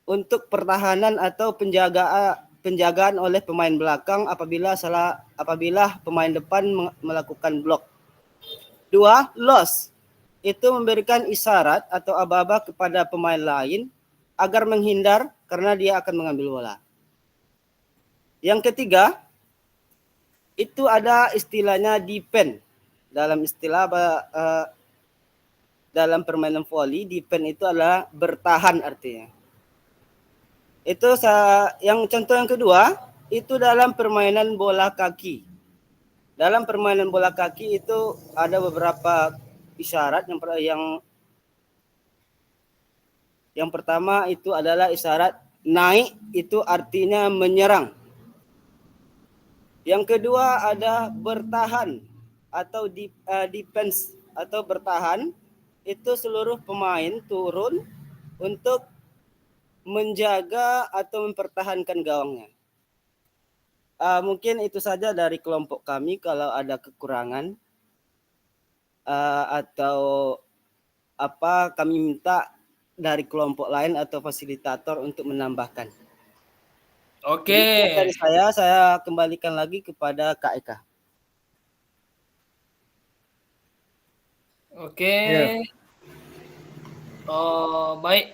untuk pertahanan atau penjagaan oleh pemain belakang apabila pemain depan melakukan blok. 2, loss. Itu memberikan isyarat atau aba-aba kepada pemain lain agar menghindar karena dia akan mengambil bola. Yang ketiga, itu ada istilahnya defend. Dalam istilah dalam permainan voli, defend itu adalah bertahan artinya. Itu yang contoh yang kedua, itu dalam permainan bola kaki. Dalam permainan bola kaki itu ada beberapa isyarat. Yang pertama itu adalah isyarat naik, itu artinya menyerang. Yang kedua ada bertahan atau defense atau bertahan, itu seluruh pemain turun untuk menjaga atau mempertahankan gawangnya. Mungkin itu saja dari kelompok kami. Kalau ada kekurangan atau apa, kami minta dari kelompok lain atau fasilitator untuk menambahkan. Oke. Dari saya kembalikan lagi kepada Kak Eka. Oke. Oh, baik.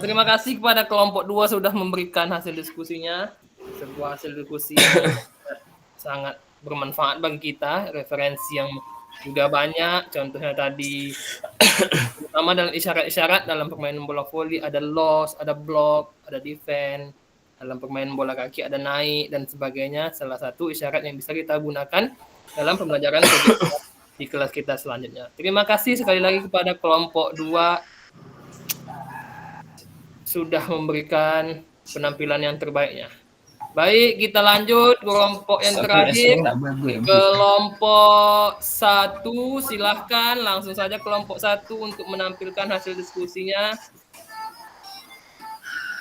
Terima kasih kepada kelompok 2 sudah memberikan hasil diskusinya. Sebuah hasil diskusi yang sangat bermanfaat bagi kita. Referensi yang juga banyak. Contohnya tadi, terutama dalam isyarat-isyarat dalam permainan bola voli ada loss, ada block, ada defend. Dalam permainan bola kaki ada naik dan sebagainya. Salah satu isyarat yang bisa kita gunakan dalam pembelajaran di kelas kita selanjutnya. Terima kasih sekali lagi kepada kelompok 2 sudah memberikan penampilan yang terbaiknya. Baik, kita lanjut kelompok yang terakhir. Kelompok 1, silahkan langsung saja kelompok 1 untuk menampilkan hasil diskusinya.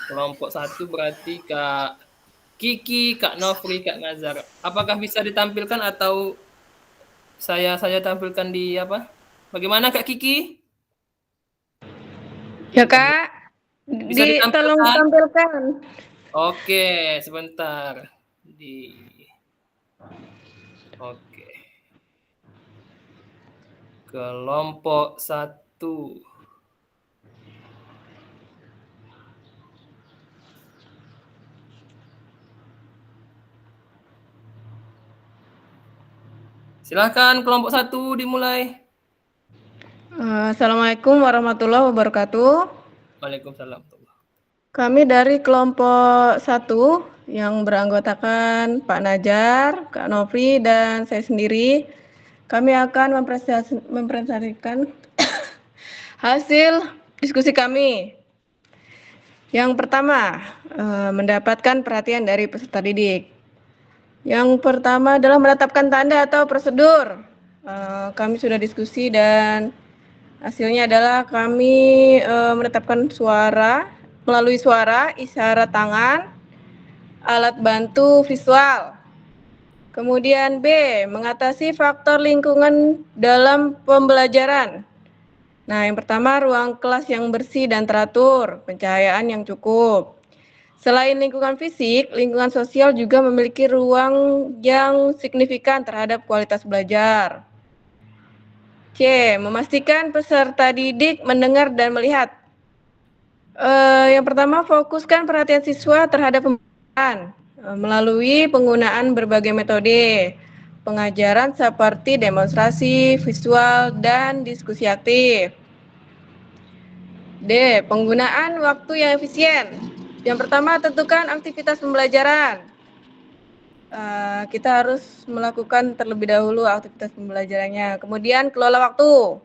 Kelompok 1 berarti Kak Kiki, Kak Nofri, Kak Nazar. Apakah bisa ditampilkan atau saya tampilkan di apa? Bagaimana Kak Kiki? Ya Kak, Bisa tolong ditampilkan. Oke, sebentar. Oke. Kelompok 1. Silakan kelompok 1 dimulai. Assalamualaikum warahmatullahi wabarakatuh. Waalaikumsalam. Kami dari kelompok 1 yang beranggotakan Pak Najar, Kak Nofri, dan saya sendiri. Kami akan mempresentasikan hasil diskusi kami. Yang pertama, mendapatkan perhatian dari peserta didik. Yang pertama adalah menetapkan tanda atau prosedur. Kami sudah diskusi dan hasilnya adalah kami menetapkan suara melalui suara, isyarat tangan, alat bantu visual. Kemudian B, mengatasi faktor lingkungan dalam pembelajaran. Nah, yang pertama ruang kelas yang bersih dan teratur, pencahayaan yang cukup. Selain lingkungan fisik, lingkungan sosial juga memiliki ruang yang signifikan terhadap kualitas belajar. C, memastikan peserta didik mendengar dan melihat. Yang pertama, fokuskan perhatian siswa terhadap pembelajaran melalui penggunaan berbagai metode pengajaran seperti demonstrasi, visual, dan diskusi aktif. D, penggunaan waktu yang efisien. Yang pertama, tentukan aktivitas pembelajaran. Kita harus melakukan terlebih dahulu aktivitas pembelajarannya. Kemudian, kelola waktu.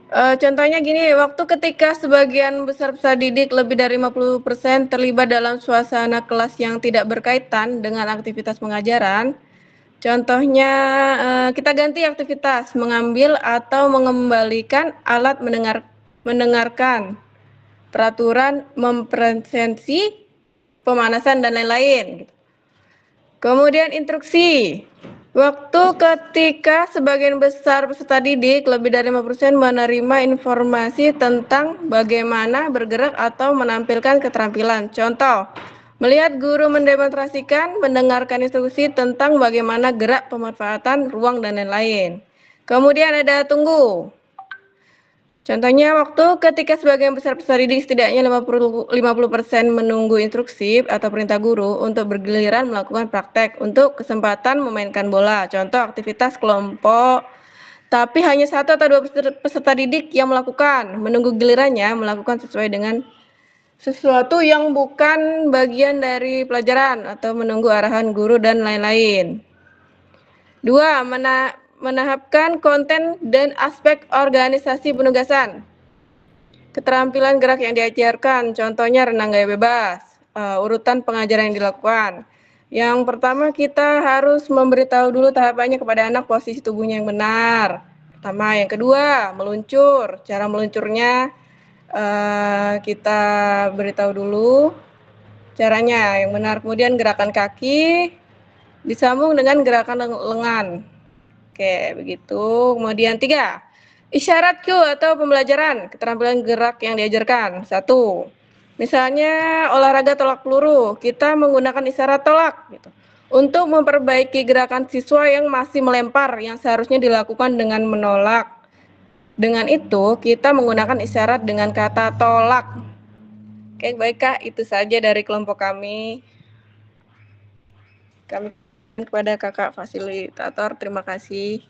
Contohnya gini, waktu ketika sebagian besar peserta didik lebih dari 50% terlibat dalam suasana kelas yang tidak berkaitan dengan aktivitas pengajaran. Contohnya, kita ganti aktivitas, mengambil atau mengembalikan alat mendengarkan, peraturan mempresensi, pemanasan, dan lain-lain. Kemudian instruksi. Waktu ketika sebagian besar peserta didik lebih dari 50% menerima informasi tentang bagaimana bergerak atau menampilkan keterampilan. Contoh, melihat guru mendemonstrasikan, mendengarkan instruksi tentang bagaimana gerak, pemanfaatan ruang, dan lain-lain. Kemudian ada tunggu. Contohnya, waktu ketika sebagian besar peserta didik setidaknya 50% menunggu instruksi atau perintah guru untuk bergiliran melakukan praktek untuk kesempatan memainkan bola. Contoh, aktivitas kelompok, tapi hanya 1 atau 2 peserta didik yang melakukan, menunggu gilirannya melakukan sesuai dengan sesuatu yang bukan bagian dari pelajaran atau menunggu arahan guru dan lain-lain. 2. Menahapkan konten dan aspek organisasi penugasan. Keterampilan gerak yang diajarkan, contohnya renang gaya bebas, urutan pengajaran yang dilakukan. Yang pertama, kita harus memberitahu dulu tahapannya kepada anak posisi tubuhnya yang benar. Pertama, yang kedua, meluncur. Cara meluncurnya kita beritahu dulu caranya yang benar. Kemudian gerakan kaki disambung dengan gerakan lengan. Oke, begitu. Kemudian 3, isyarat cue atau pembelajaran, keterampilan gerak yang diajarkan. 1, misalnya olahraga tolak peluru, kita menggunakan isyarat tolak gitu, untuk memperbaiki gerakan siswa yang masih melempar yang seharusnya dilakukan dengan menolak. Dengan itu, kita menggunakan isyarat dengan kata tolak. Oke, baik Kak, itu saja dari kelompok kami. Kami kepada kakak fasilitator, terima kasih.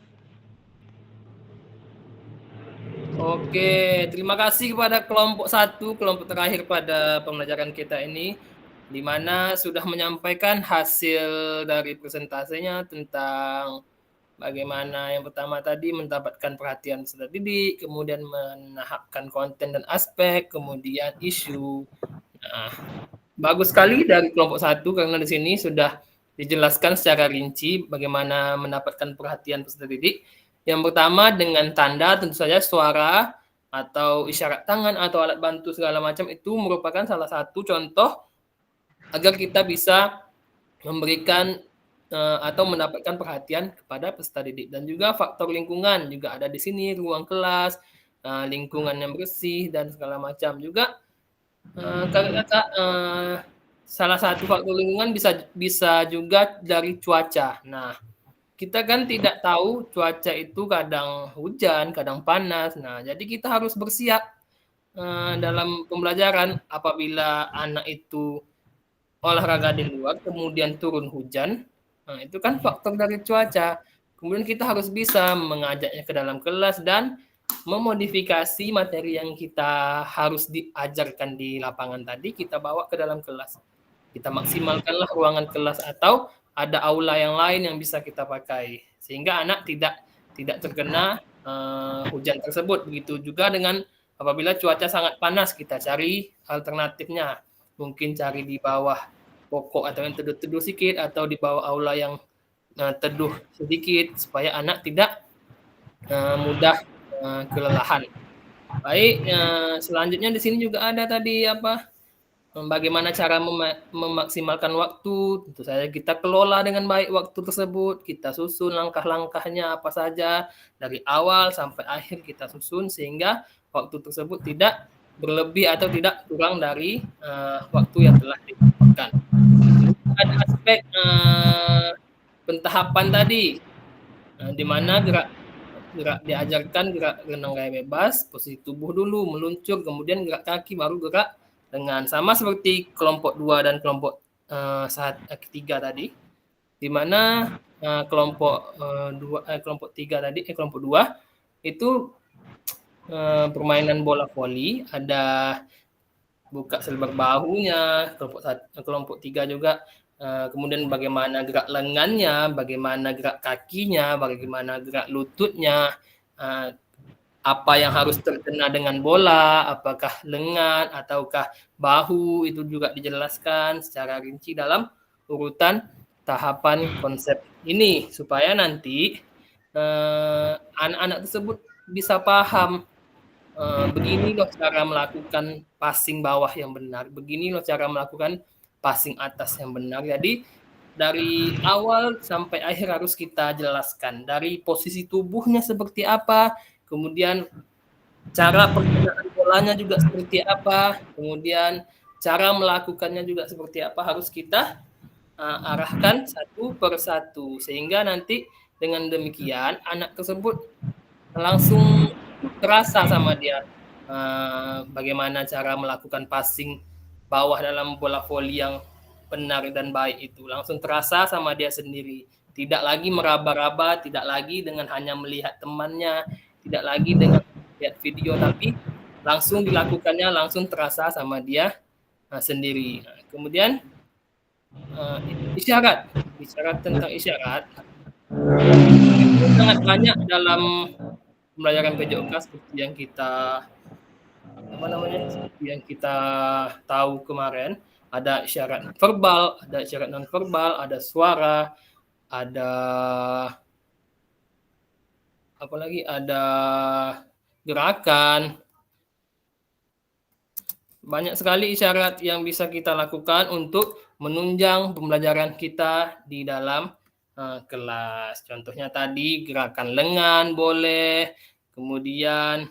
Oke, terima kasih kepada kelompok 1, kelompok terakhir pada pembelajaran kita ini, di mana sudah menyampaikan hasil dari presentasinya tentang bagaimana yang pertama tadi mendapatkan perhatian peserta didik, kemudian menahapkan konten dan aspek, kemudian isu. Nah, bagus sekali dari kelompok 1 karena di sini sudah dijelaskan secara rinci bagaimana mendapatkan perhatian peserta didik. Yang pertama dengan tanda tentu saja suara atau isyarat tangan atau alat bantu segala macam itu merupakan salah satu contoh agar kita bisa memberikan atau mendapatkan perhatian kepada peserta didik. Dan juga faktor lingkungan juga ada di sini, ruang kelas, lingkungan yang bersih dan segala macam. Juga kakak-kakak salah satu faktor lingkungan bisa juga dari cuaca. Nah, kita kan tidak tahu cuaca itu kadang hujan, kadang panas. Nah, jadi kita harus bersiap dalam pembelajaran apabila anak itu olahraga di luar, kemudian turun hujan. Nah, itu kan faktor dari cuaca. Kemudian kita harus bisa mengajaknya ke dalam kelas dan memodifikasi materi yang kita harus diajarkan di lapangan tadi, kita bawa ke dalam kelas. Kita maksimalkanlah ruangan kelas atau ada aula yang lain yang bisa kita pakai sehingga anak tidak terkena hujan tersebut. Begitu juga dengan apabila cuaca sangat panas, kita cari alternatifnya. Mungkin cari di bawah pokok atau yang teduh-teduh sedikit atau di bawah aula yang teduh sedikit supaya anak tidak mudah kelelahan. Baik, selanjutnya di sini juga ada tadi bagaimana cara memaksimalkan waktu. Tentu saja kita kelola dengan baik waktu tersebut, kita susun langkah-langkahnya apa saja dari awal sampai akhir kita susun sehingga waktu tersebut tidak berlebih atau tidak kurang dari waktu yang telah ditentukan. Ada aspek pentahapan tadi, di mana gerak diajarkan gerak renang gaya bebas, posisi tubuh dulu, meluncur, kemudian gerak kaki, baru gerak lengan. Sama seperti kelompok 2 dan kelompok ketiga tadi, di mana kelompok 2 itu permainan bola voli, ada buka selebar bahunya, kelompok 3 juga kemudian bagaimana gerak lengannya, bagaimana gerak kakinya, bagaimana gerak lututnya, apa yang harus terkena dengan bola, apakah lengan ataukah bahu, itu juga dijelaskan secara rinci dalam urutan tahapan konsep ini supaya nanti anak-anak tersebut bisa paham begini loh cara melakukan passing bawah yang benar, begini loh cara melakukan passing atas yang benar. Jadi dari awal sampai akhir harus kita jelaskan dari posisi tubuhnya seperti apa, kemudian cara penggunaan bolanya juga seperti apa, kemudian cara melakukannya juga seperti apa, harus kita arahkan satu per satu sehingga nanti dengan demikian anak tersebut langsung terasa sama dia bagaimana cara melakukan passing bawah dalam bola voli yang benar dan baik itu. Langsung terasa sama dia sendiri. Tidak lagi meraba-raba, tidak lagi dengan hanya melihat temannya, tidak lagi dengan lihat video, tapi langsung dilakukannya, langsung terasa sama dia sendiri. Kemudian isyarat. Bicara tentang isyarat, itu sangat banyak dalam pembelajaran PJOK seperti yang kita seperti yang kita tahu kemarin. Ada isyarat verbal, ada isyarat non verbal, ada suara, ada apalagi ada gerakan. Banyak sekali isyarat yang bisa kita lakukan untuk menunjang pembelajaran kita di dalam kelas. Contohnya tadi gerakan lengan boleh, kemudian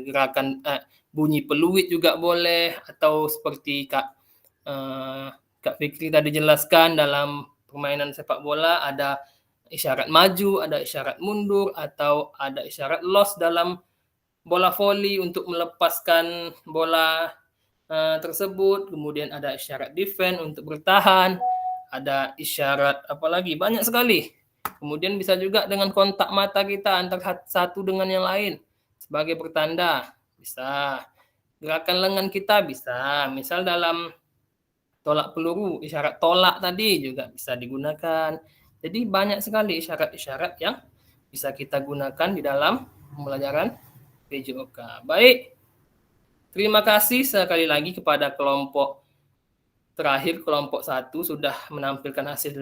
gerakan bunyi peluit juga boleh, atau seperti Kak Fikri tadi jelaskan dalam permainan sepak bola ada isyarat maju, ada isyarat mundur, atau ada isyarat loss dalam bola voli untuk melepaskan bola tersebut. Kemudian ada isyarat defense untuk bertahan, ada isyarat apalagi banyak sekali. Kemudian bisa juga dengan kontak mata kita antara satu dengan yang lain sebagai pertanda. Bisa gerakan lengan kita, bisa misal dalam tolak peluru, isyarat tolak tadi juga bisa digunakan. Jadi banyak sekali isyarat-isyarat yang bisa kita gunakan di dalam pembelajaran PJOK. Baik, terima kasih sekali lagi kepada kelompok terakhir, kelompok 1 sudah menampilkan hasil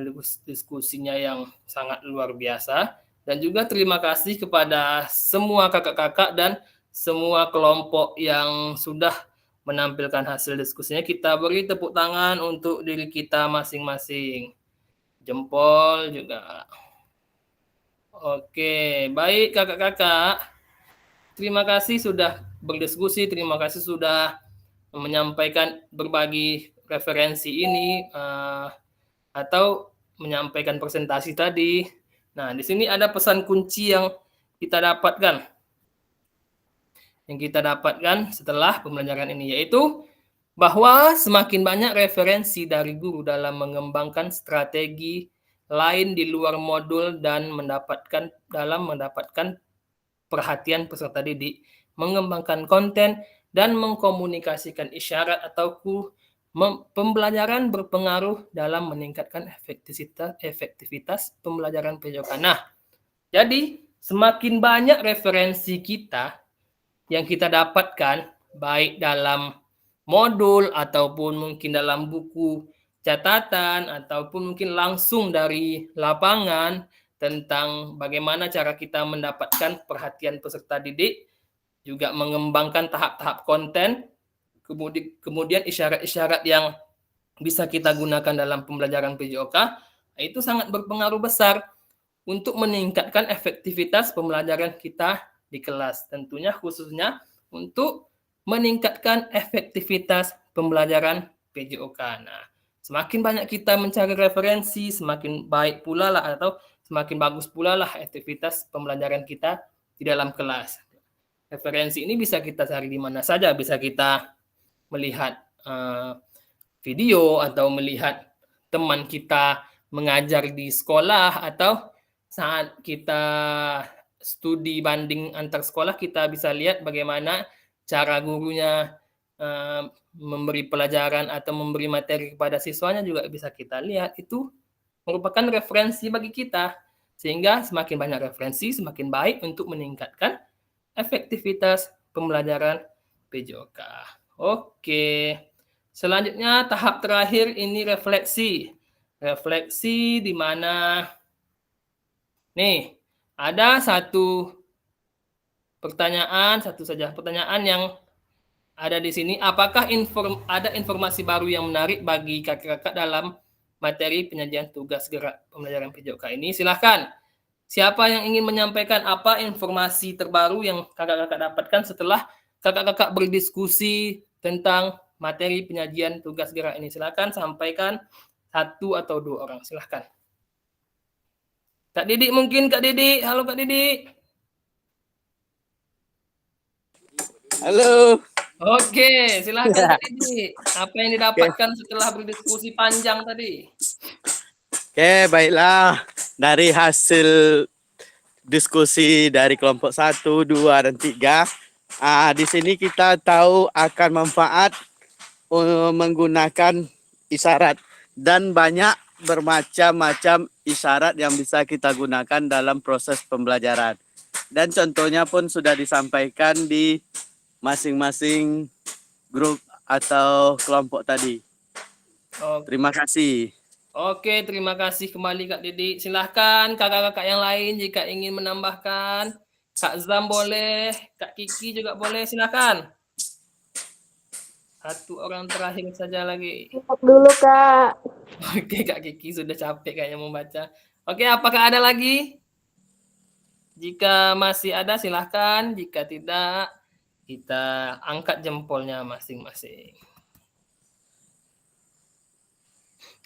diskusinya yang sangat luar biasa. Dan juga terima kasih kepada semua kakak-kakak dan semua kelompok yang sudah menampilkan hasil diskusinya. Kita beri tepuk tangan untuk diri kita masing-masing. Jempol juga. Oke, baik kakak-kakak. Terima kasih sudah berdiskusi, terima kasih sudah menyampaikan berbagi referensi ini atau menyampaikan presentasi tadi. Nah, di sini ada pesan kunci yang kita dapatkan. Yang kita dapatkan setelah pembelajaran ini, yaitu bahwa semakin banyak referensi dari guru dalam mengembangkan strategi lain di luar modul dan mendapatkan perhatian peserta didik, mengembangkan konten dan mengkomunikasikan isyarat atau pembelajaran berpengaruh dalam meningkatkan efektivitas pembelajaran PJOK. Nah, jadi semakin banyak referensi kita yang kita dapatkan baik dalam modul ataupun mungkin dalam buku catatan ataupun mungkin langsung dari lapangan tentang bagaimana cara kita mendapatkan perhatian peserta didik, juga mengembangkan tahap-tahap konten, kemudian isyarat-isyarat yang bisa kita gunakan dalam pembelajaran PJOK, itu sangat berpengaruh besar untuk meningkatkan efektivitas pembelajaran kita di kelas. Tentunya khususnya untuk meningkatkan efektivitas pembelajaran PJOK. Nah, semakin banyak kita mencari referensi, semakin baik pula lah atau semakin bagus pula lah aktivitas pembelajaran kita di dalam kelas. Referensi ini bisa kita cari di mana saja, bisa kita melihat video atau melihat teman kita mengajar di sekolah, atau saat kita studi banding antar sekolah kita bisa lihat bagaimana cara gurunya memberi pelajaran atau memberi materi kepada siswanya juga bisa kita lihat. Itu merupakan referensi bagi kita, sehingga semakin banyak referensi semakin baik untuk meningkatkan efektivitas pembelajaran PJOK. Oke. Selanjutnya tahap terakhir ini refleksi. Refleksi di mana nih ada satu pertanyaan, satu saja pertanyaan yang ada di sini. Apakah ada informasi baru yang menarik bagi kakak-kakak dalam materi penyajian tugas gerak pembelajaran PJOK ini? Silahkan. Siapa yang ingin menyampaikan apa informasi terbaru yang kakak-kakak dapatkan setelah kakak-kakak berdiskusi tentang materi penyajian tugas gerak ini? Silakan sampaikan 1 atau 2 orang. Silakan. Kak Didik mungkin, Kak Didik. Halo Kak Didik. Halo. Oke, silakan Kak Didik. Apa yang didapatkan setelah berdiskusi panjang tadi? Oke, baiklah. Dari hasil diskusi dari kelompok 1, 2, dan 3, di sini kita tahu akan manfaat menggunakan isyarat, dan banyak bermacam-macam isyarat yang bisa kita gunakan dalam proses pembelajaran. Dan contohnya pun sudah disampaikan di masing-masing grup atau kelompok tadi. Terima kasih. Oke, terima kasih kembali Kak Didik. Silahkan kakak-kakak yang lain jika ingin menambahkan. Kak Zam boleh, Kak Kiki juga boleh, silahkan. 1 orang terakhir saja lagi. Stop dulu, Kak. Oke, Kak Kiki sudah capek kayaknya membaca. Oke, apakah ada lagi? Jika masih ada silahkan, jika tidak kita angkat jempolnya masing-masing.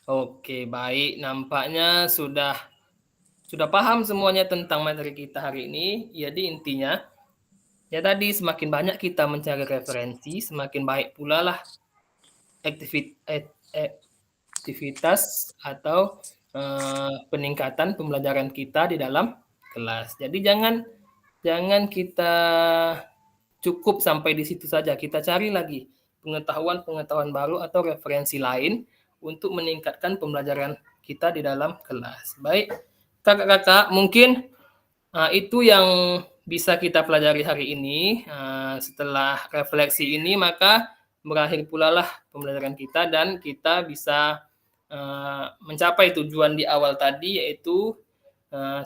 Oke, baik. Nampaknya sudah paham semuanya tentang materi kita hari ini. Jadi intinya, ya tadi semakin banyak kita mencari referensi, semakin baik pula lah aktivitas atau peningkatan pembelajaran kita di dalam kelas. Jadi jangan kita cukup sampai di situ saja. Kita cari lagi pengetahuan baru atau referensi lain untuk meningkatkan pembelajaran kita di dalam kelas. Baik, kakak-kakak, mungkin itu yang bisa kita pelajari hari ini. Setelah refleksi ini, maka berakhir pula lah pembelajaran kita dan kita bisa mencapai tujuan di awal tadi, yaitu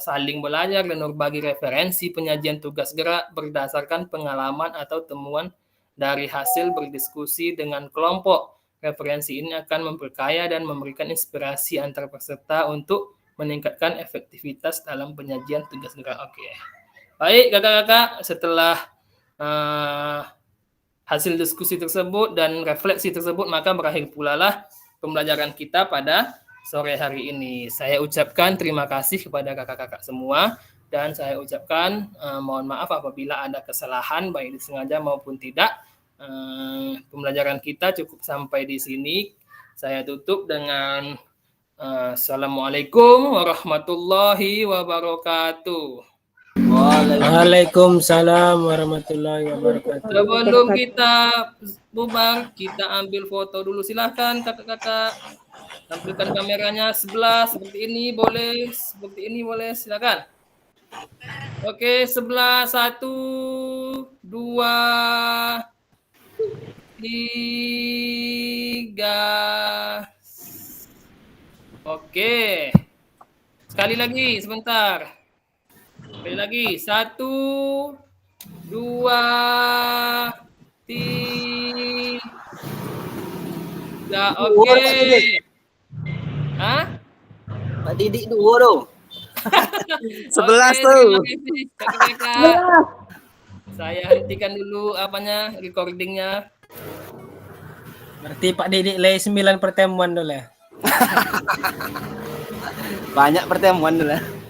saling belajar dan berbagi referensi penyajian tugas gerak berdasarkan pengalaman atau temuan dari hasil berdiskusi dengan kelompok. Referensi ini akan memperkaya dan memberikan inspirasi antar peserta untuk meningkatkan efektivitas dalam penyajian tugas gerak. Oke. Baik, kakak-kakak, setelah hasil diskusi tersebut dan refleksi tersebut, maka berakhir pula lah pembelajaran kita pada sore hari ini. Saya ucapkan terima kasih kepada kakak-kakak semua, dan saya ucapkan mohon maaf apabila ada kesalahan, baik disengaja maupun tidak. Pembelajaran kita cukup sampai di sini. Saya tutup dengan Assalamualaikum warahmatullahi wabarakatuh. Waalaikumsalam warahmatullahi wabarakatuh. Sebelum kita bubar, kita ambil foto dulu. Silahkan kakak-kakak. Tampilkan kameranya sebelah seperti ini boleh, seperti ini boleh, silakan. Oke, sebelah 1, 2, 3. Oke. Sekali lagi, sebentar. Sekali lagi. 1, 2, 3. Dua, Oke. Pak Didik. Hah? Pak Didik 2 tuh. 11 Oke, tuh. terima kasih kakak-kakak. Saya hentikan dulu recordingnya. Berarti Pak Didik lay 9 pertemuan dulu ya. Banyak pertemuan dulu.